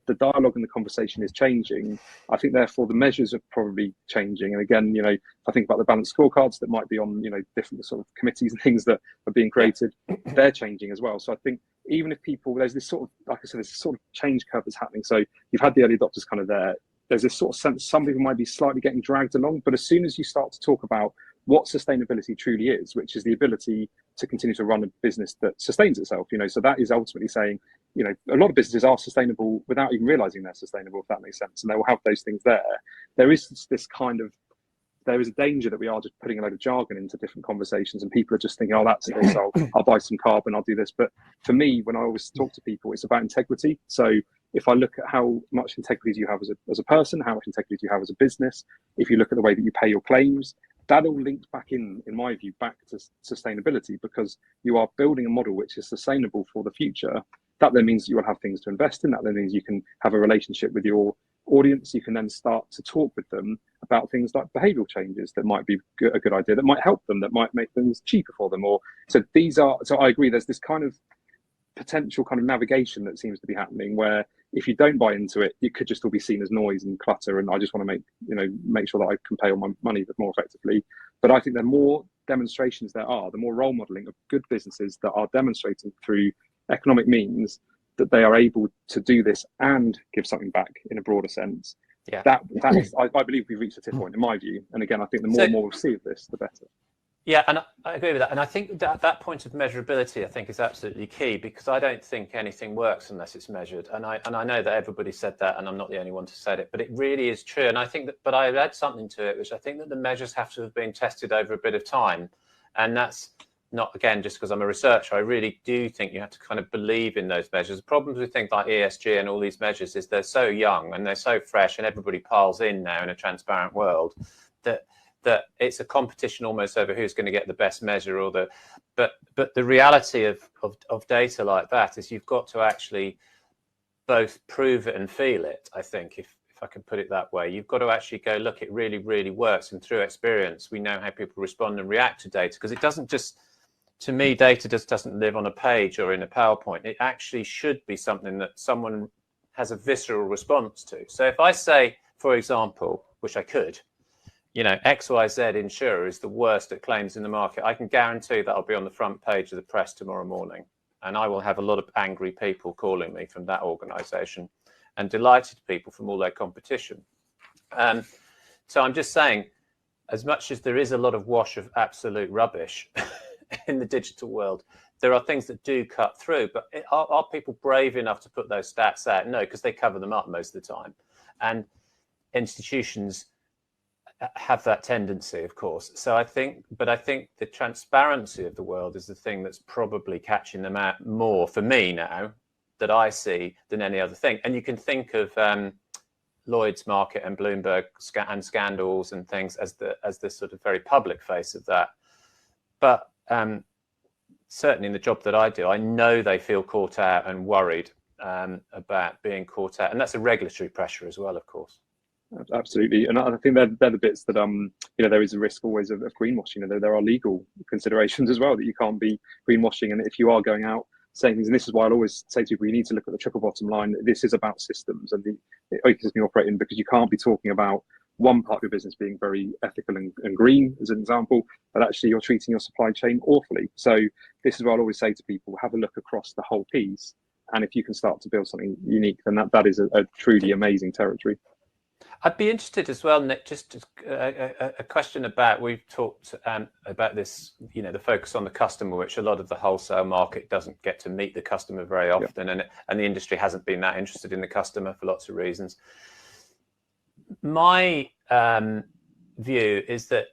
D: the dialogue and the conversation is changing. I think therefore the measures are probably changing. And again, you know, I think about the balanced scorecards that might be on, you know, different sort of committees and things that are being created, they're changing as well. So I think even if people, there's this sort of, like I said, there's this sort of change curve that's happening. So you've had the early adopters kind of there. There's this sort of sense some people might be slightly getting dragged along, but as soon as you start to talk about what sustainability truly is, which is the ability to continue to run a business that sustains itself, you know, so that is ultimately saying, you know, a lot of businesses are sustainable without even realizing they're sustainable, if that makes sense, and they will have those things there. There is this kind of, there is a danger that we are just putting a load of jargon into different conversations, and people are just thinking, oh, that's this, I'll buy some carbon, I'll do this. But for me, when I always talk to people, it's about integrity. So if I look at how much integrity you have as a person, how much integrity you have as a business, if you look at the way that you pay your claims, that all links back in my view, back to sustainability, because you are building a model which is sustainable for the future. That then means you will have things to invest in. That then means you can have a relationship with your audience. You can then start to talk with them about things like behavioural changes that might be a good idea, that might help them, that might make things cheaper for them. Or so I agree. There's this kind of potential kind of navigation that seems to be happening, where if you don't buy into it, it could just all be seen as noise and clutter. And I just want to make sure that I can pay all my money more effectively. But I think the more demonstrations there are, the more role modeling of good businesses that are demonstrating through economic means that they are able to do this and give something back in a broader sense.
B: Yeah.
D: That is, I believe we've reached a tipping point in my view. And again, I think the more and more we'll see of this, the better.
B: Yeah, and I agree with that. And I think that point of measurability, I think, is absolutely key, because I don't think anything works unless it's measured. And I know that everybody said that, and I'm not the only one to say it, but it really is true. And I think that, but I add something to it, which I think that the measures have to have been tested over a bit of time. And that's not, again, just because I'm a researcher. I really do think you have to kind of believe in those measures. The problems with things like ESG and all these measures is they're so young and they're so fresh, and everybody piles in now in a transparent world that it's a competition almost over who's going to get the best measure, or but the reality of data like that is you've got to actually both prove it and feel it. I think if I can put it that way, you've got to actually go, look, it really, really works. And through experience, we know how people respond and react to data, because it doesn't just, to me, data just doesn't live on a page or in a PowerPoint. It actually should be something that someone has a visceral response to. So if I say, for example, which I could, XYZ insurer is the worst at claims in the market, I can guarantee that I'll be on the front page of the press tomorrow morning, and I will have a lot of angry people calling me from that organisation and delighted people from all their competition. So I'm just saying, as much as there is a lot of wash of absolute rubbish in the digital world, there are things that do cut through. But are people brave enough to put those stats out? No, because they cover them up most of the time. And institutions have that tendency, of course. So I think the transparency of the world is the thing that's probably catching them out more for me now, that I see, than any other thing. And you can think of Lloyd's market and Bloomberg and scandals and things as the sort of very public face of that. But certainly in the job that I do, I know they feel caught out and worried about being caught out, and that's a regulatory pressure as well, of course.
D: Absolutely, and I think they're the bits that there is a risk always of greenwashing. There are legal considerations as well, that you can't be greenwashing, and if you are going out saying things, and this is why I'll always say to people, you need to look at the triple bottom line. This is about systems and the ecosystem you operate in, because you can't be talking about one part of your business being very ethical and green, as an example, but actually you're treating your supply chain awfully. So this is what I'll always say to people: have a look across the whole piece, and if you can start to build something unique, then that is a truly amazing territory.
B: I'd be interested as well, Nick, just a question about, we've talked about this, the focus on the customer, which a lot of the wholesale market doesn't get to meet the customer very often, and the industry hasn't been that interested in the customer for lots of reasons. My view is that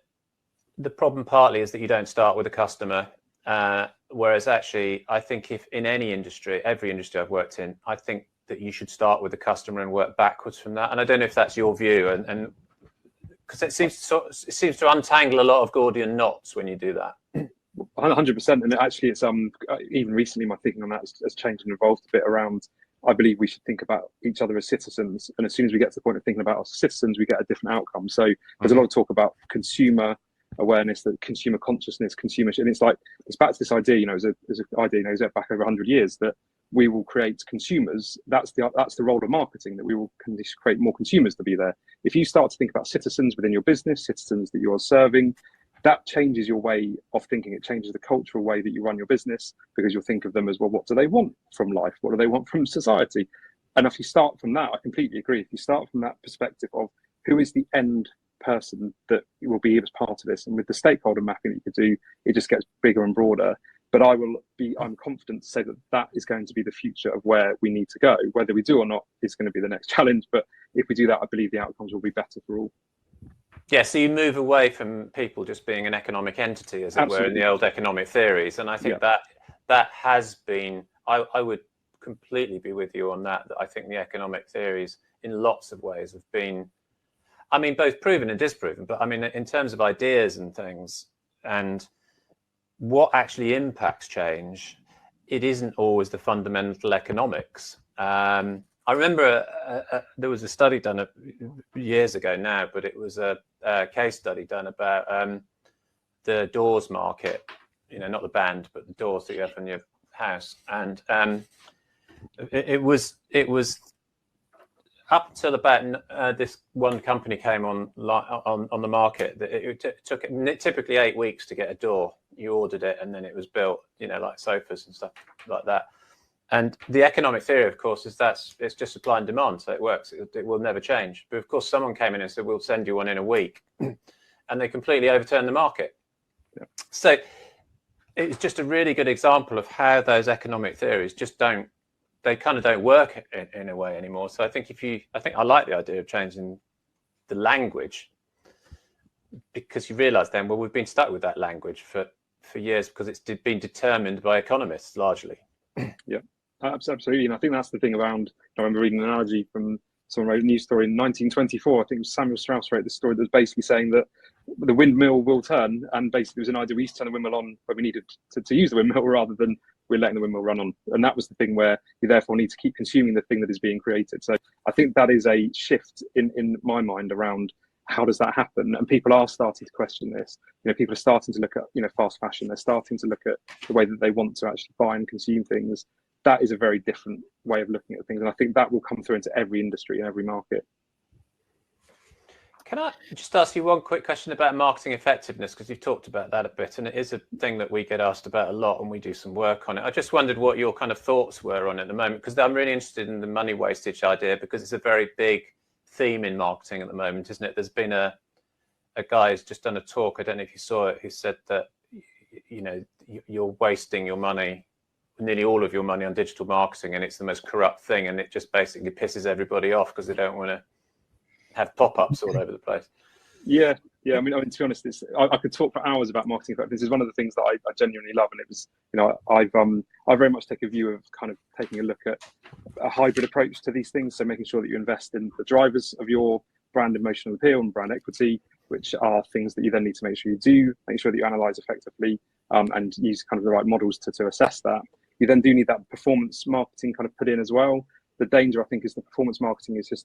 B: the problem partly is that you don't start with a customer, whereas actually I think if in any industry, every industry I've worked in, I think that you should start with the customer and work backwards from that. And I don't know if that's your view, and because it seems to untangle a lot of Gordian knots when you do that.
D: 100%, and actually it's even recently my thinking on that has changed and evolved a bit around. I believe we should think about each other as citizens, and as soon as we get to the point of thinking about our citizens, we get a different outcome. So there's a lot of talk about consumer awareness, that consumer consciousness, and it's back to this idea, as an idea goes back over 100 years, that we will create consumers. That's the role of marketing, that we will create more consumers to be there. If you start to think about citizens within your business, citizens that you are serving, that changes your way of thinking. It changes the cultural way that you run your business, because you'll think of them as, well, what do they want from life? What do they want from society? And if you start from that, I completely agree. If you start from that perspective of who is the end person that will be as part of this, and with the stakeholder mapping that you could do, it just gets bigger and broader. But I'm confident to say that is going to be the future of where we need to go. Whether we do or not is going to be the next challenge. But if we do that, I believe the outcomes will be better for all.
B: Yeah, so you move away from people just being an economic entity, as it were, in the old economic theories. And I think that has been, I would completely be with you on that I think the economic theories in lots of ways have been, both proven and disproven, but in terms of ideas and things, and what actually impacts change, it isn't always the fundamental economics. I remember there was a study done years ago now, but it was a case study done about the doors market, not the band, but the doors that you have in your house. And it was up until about this one company came on the market, it took typically 8 weeks to get a door. You ordered it and then it was built, like sofas and stuff like that. And the economic theory, of course, is it's just supply and demand, so it works. It will never change. But of course, someone came in and said, "We'll send you one in a week," and they completely overturned the market. Yeah. So it's just a really good example of how those economic theories just don't work in a way anymore. So I think I like the idea of changing the language, because you realise then, well, we've been stuck with that language for years because it's been determined by economists largely.
D: Yeah, absolutely. And I think that's the thing around, I remember reading an analogy from someone wrote a news story in 1924. I think it was Samuel Strauss wrote the story that was basically saying that the windmill will turn, and basically it was an idea we used to turn the windmill on when we needed to use the windmill rather than we're letting the windmill run on. And that was the thing where you therefore need to keep consuming the thing that is being created. So I think that is a shift in my mind around how does that happen? And people are starting to question this. People are starting to look at, fast fashion. They're starting to look at the way that they want to actually buy and consume things. That is a very different way of looking at things. And I think that will come through into every industry and every market.
B: Can I just ask you one quick question about marketing effectiveness? Because you've talked about that a bit, and it is a thing that we get asked about a lot, and we do some work on it. I just wondered what your kind of thoughts were on it at the moment, because I'm really interested in the money wastage idea, because it's a very big theme in marketing at the moment, isn't it? There's been a guy who's just done a talk, I don't know if you saw it, who said that, you're wasting your money, nearly all of your money, on digital marketing, and it's the most corrupt thing, and it just basically pisses everybody off because they don't want to have pop-ups all over the place.
D: Yeah. I mean, to be honest, I could talk for hours about marketing effectiveness. This is one of the things that I genuinely love, and it was, I very much take a view of kind of taking a look at a hybrid approach to these things. So making sure that you invest in the drivers of your brand emotional appeal and brand equity, which are things that you then need to make sure you do, make sure that you analyze effectively, and use kind of the right models to assess that. You then do need that performance marketing kind of put in as well. The danger, I think, is the performance marketing is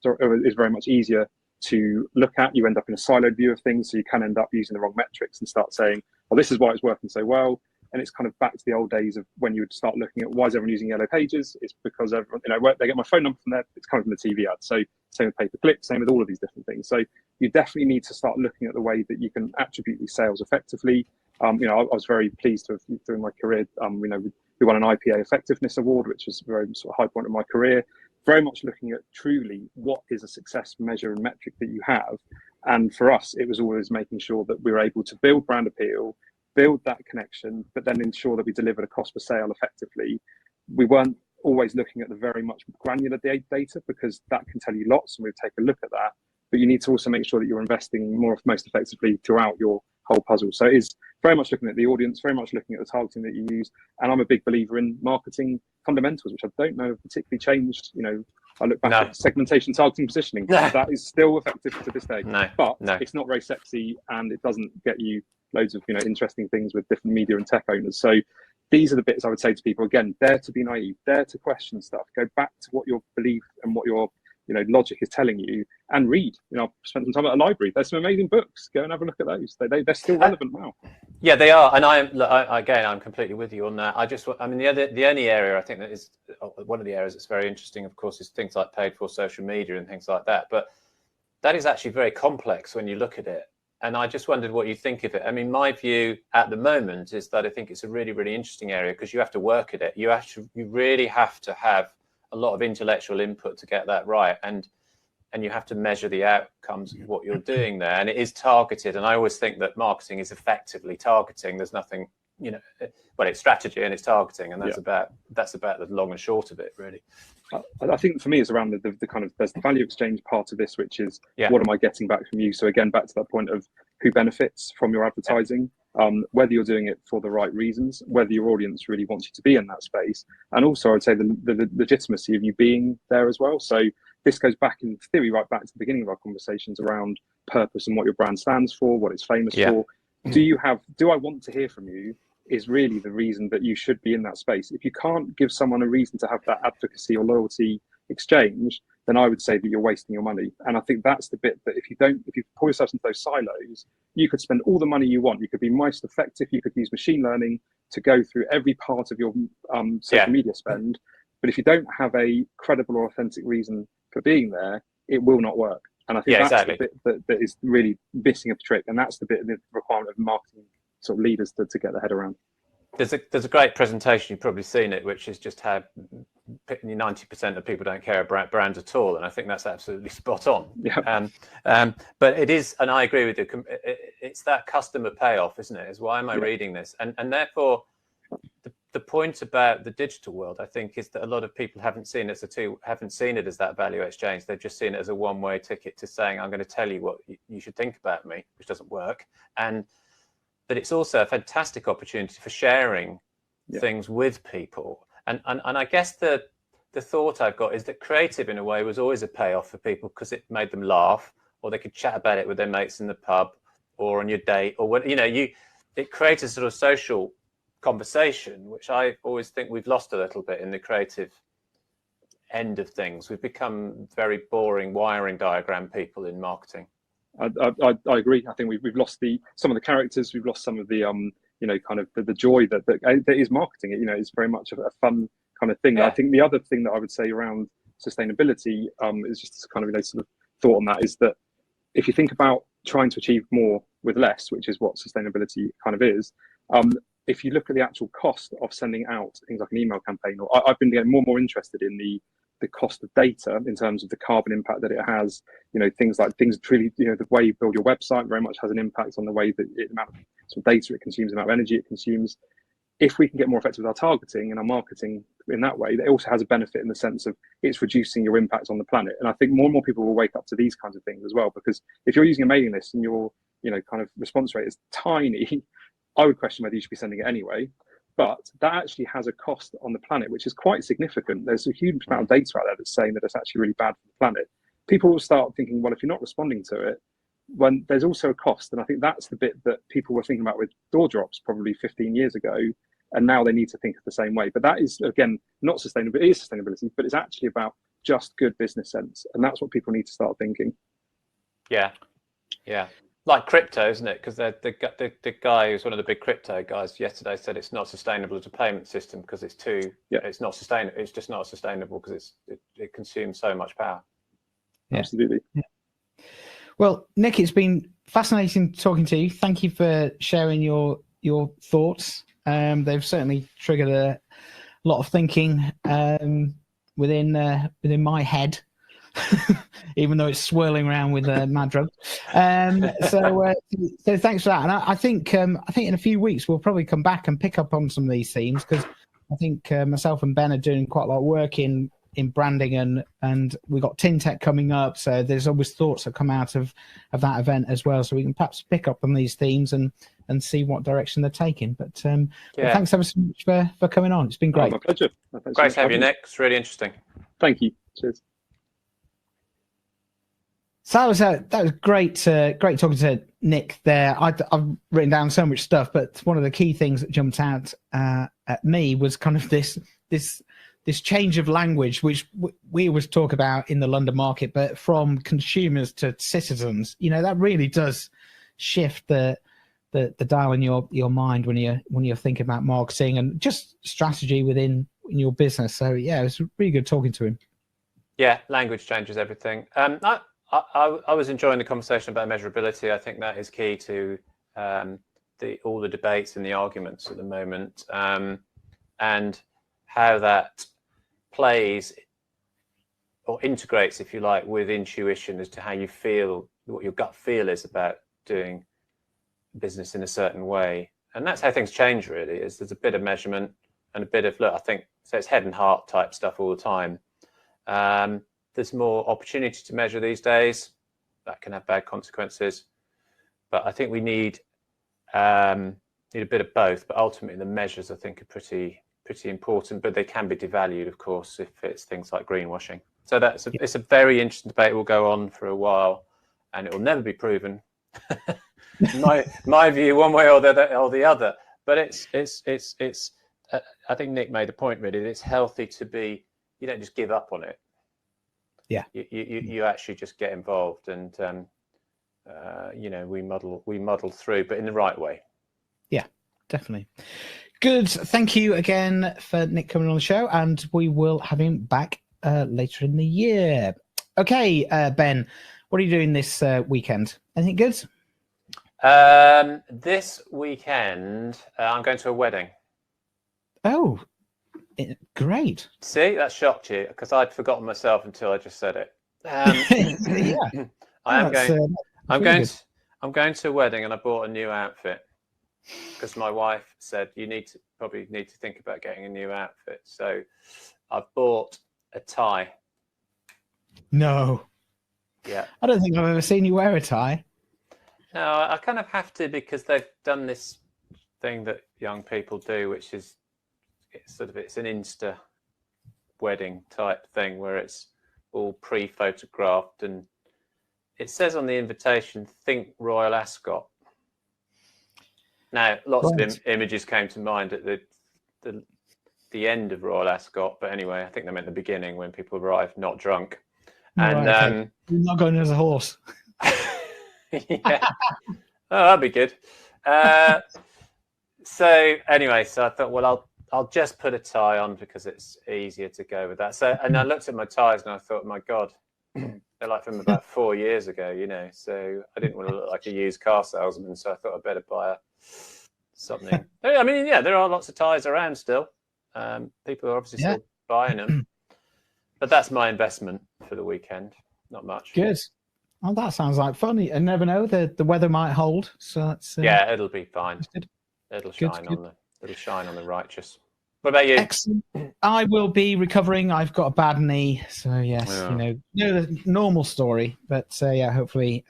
D: very much easier to look at. You end up in a siloed view of things, so you can end up using the wrong metrics and start saying, well, this is why it's working so well. And it's kind of back to the old days of when you would start looking at why is everyone using Yellow Pages? It's because everyone, they get my phone number from there. It's coming from the TV ad. So same with pay-per-click, same with all of these different things. So you definitely need to start looking at the way that you can attribute these sales effectively. I was very pleased to have, through my career, we won an IPA Effectiveness Award, which was a very sort of high point of my career. Very much looking at truly what is a success measure and metric that you have. And for us, it was always making sure that we were able to build brand appeal, build that connection, but then ensure that we delivered a cost per sale effectively. We weren't always looking at the very much granular data, because that can tell you lots, and we'll take a look at that. But you need to also make sure that you're investing most effectively throughout your whole puzzle. So it is very much looking at the audience, very much looking at the targeting that you use. And I'm a big believer in marketing fundamentals, which I don't know have particularly changed. I look back at segmentation, targeting, positioning. That is still effective to this day. But it's not very sexy, and it doesn't get you loads of interesting things with different media and tech owners. So these are the bits I would say to people. Again, dare to be naive, dare to question stuff, go back to what your belief and what your logic is telling you, and read. I've spent some time at a library. There's some amazing books. Go and have a look at those. They're still relevant now.
B: Yeah, they are. And I'm completely with you on that. The only area I think that is one of the areas that's very interesting, of course, is things like paid for social media and things like that. But that is actually very complex when you look at it. And I just wondered what you think of it. I mean, my view at the moment is that I think it's a really, really interesting area, because you have to work at it. You really have to have a lot of intellectual input to get that right, and you have to measure the outcomes of what you're doing there, and it is targeted. And I always think that marketing is effectively targeting. There's nothing, it's strategy and it's targeting, and that's about the long and short of it, really.
D: I think for me it's around the kind of, there's the value exchange part of this, which is what am I getting back from you? So again, back to that point of who benefits from your advertising. Whether you're doing it for the right reasons, whether your audience really wants you to be in that space, and also I'd say the legitimacy of you being there as well. So this goes back in theory right back to the beginning of our conversations around purpose and what your brand stands for, what it's famous for. Do I want to hear from you is really the reason that you should be in that space. If you can't give someone a reason to have that advocacy or loyalty exchange, then I would say that you're wasting your money. And I think that's the bit that if you pull yourself into those silos, you could spend all the money you want. You could be most effective. You could use machine learning to go through every part of your social media spend. But if you don't have a credible or authentic reason for being there, it will not work. And I think that's
B: exactly.
D: the bit that is really missing a trick, and that's the bit of the requirement of marketing sort of leaders to get their head around.
B: There's a great presentation, you've probably seen it, which is just how 90% of people don't care about brands at all, and I think that's absolutely spot on.
D: Yeah.
B: But it is, and I agree with you. It's that customer payoff, isn't it? Is why am I reading this? And therefore, the point about the digital world, I think, is that a lot of people haven't seen it as that value exchange. They've just seen it as a one-way ticket to saying, I'm going to tell you what you should think about me, which doesn't work. And but it's also a fantastic opportunity for sharing things with people. And I guess the thought I've got is that creative, in a way, was always a payoff for people because it made them laugh, or they could chat about it with their mates in the pub or on your date, or what, it creates a sort of social conversation, which I always think we've lost a little bit in the creative end of things. We've become very boring wiring diagram people in marketing.
D: I agree. I think we've lost some of the characters. We've lost some of the kind of the joy that is marketing. It's very much a fun kind of thing.
B: Yeah.
D: I think the other thing that I would say around sustainability is just kind of sort of thought on that, is that if you think about trying to achieve more with less, which is what sustainability kind of is, if you look at the actual cost of sending out things like an email campaign, or I've been getting more and more interested in the cost of data in terms of the carbon impact that it has. Things truly, the way you build your website very much has an impact on the way that the amount of data it consumes, the amount of energy it consumes. If we can get more effective with our targeting and our marketing in that way, it also has a benefit in the sense of it's reducing your impact on the planet. And I think more and more people will wake up to these kinds of things as well, because if you're using a mailing list and your kind of response rate is tiny, I would question whether you should be sending it anyway. But that actually has a cost on the planet, which is quite significant. There's a huge amount of data out there that's saying that it's actually really bad for the planet. People will start thinking, well, if you're not responding to it, when there's also a cost. And I think that's the bit that people were thinking about with door drops probably 15 years ago. And now they need to think the same way. But that is, again, not sustainable. It is sustainability, but it's actually about just good business sense. And that's what people need to start thinking.
B: Yeah. Like crypto, isn't it? Because the guy who's one of the big crypto guys yesterday said it's not sustainable as a payment system because it's not sustainable. It's just not sustainable because it consumes so much power.
A: Yeah.
D: Absolutely.
A: Yeah. Well, Nick, it's been fascinating talking to you. Thank you for sharing your thoughts. They've certainly triggered a lot of thinking within my head. Even though it's swirling around with mad drugs. So thanks for that. And I think in a few weeks we'll probably come back and pick up on some of these themes, because I think myself and Ben are doing quite a lot of work in branding, and we've got TinTech coming up. So there's always thoughts that come out of that event as well. So we can perhaps pick up on these themes and see what direction they're taking. But thanks ever so much for coming on. It's been great.
D: My pleasure.
B: Great to have you, Nick. It's really interesting.
D: Thank you. Cheers.
A: So that was great talking to Nick there. I've written down so much stuff, but one of the key things that jumped out at me was kind of this change of language, which we always talk about in the London market, but from consumers to citizens, that really does shift the dial in your mind when you're thinking about marketing and just strategy within your business. So yeah, it was really good talking to him.
B: Yeah, language changes everything. I was enjoying the conversation about measurability. I think that is key to all the debates and the arguments at the moment, and how that plays or integrates, if you like, with intuition as to how you feel, what your gut feel is about doing business in a certain way. And that's how things change, really, is there's a bit of measurement and a bit of, I think, so it's head and heart type stuff all the time. There's more opportunity to measure these days. That can have bad consequences. But I think we need a bit of both. But ultimately, the measures, I think, are pretty important. But they can be devalued, of course, if it's things like greenwashing. So it's a very interesting debate. It will go on for a while, and it will never be proven. my view, one way or the other. But it's. I think Nick made a point, really. That it's healthy to be. You don't just give up on it.
A: Yeah,
B: you actually just get involved, and we muddle through, but in the right way.
A: Yeah, definitely. Good. Thank you again for Nick coming on the show, and we will have him back later in the year. Okay, Ben, what are you doing this weekend? Anything good?
B: This weekend, I'm going to a wedding.
A: Oh, great.
B: See, that shocked you because I'd forgotten myself until I just said it.
A: Yeah.
B: I'm going to a wedding and I bought a new outfit because my wife said you probably need to think about getting a new outfit. So I've bought a tie.
A: No.
B: Yeah.
A: I don't think I've ever seen you wear a tie.
B: No, I kind of have to because they've done this thing that young people do, which is it's an Insta wedding type thing where it's all pre-photographed and it says on the invitation, "Think Royal Ascot." Now, lots of images came to mind at the end of Royal Ascot, but anyway, I think they meant the beginning when people arrived not drunk. And
A: okay. You're not going as a horse.
B: Yeah. Oh, that'd be good. So anyway, so I thought, well, I'll just put a tie on because it's easier to go with that. So, and I looked at my ties and I thought, my God, they're like from about 4 years ago, So I didn't want to look like a used car salesman. So I thought I'd better buy something. I mean, yeah, there are lots of ties around still. People are obviously still buying them. But that's my investment for the weekend. Not much.
A: Good. Well, that sounds like fun. You never know. The weather might hold. So that's
B: yeah, it'll be fine. It'll shine on the righteous. What about you?
A: Excellent. I will be recovering. I've got a bad knee, so yes, the normal story. But yeah, hopefully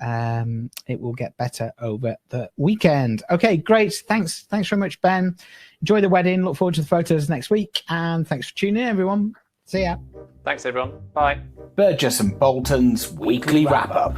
A: it will get better over the weekend. Okay, great. Thanks very much, Ben. Enjoy the wedding. Look forward to the photos next week. And thanks for tuning in, everyone. See ya.
B: Thanks, everyone. Bye.
A: Burgess and Bolton's weekly wrap up.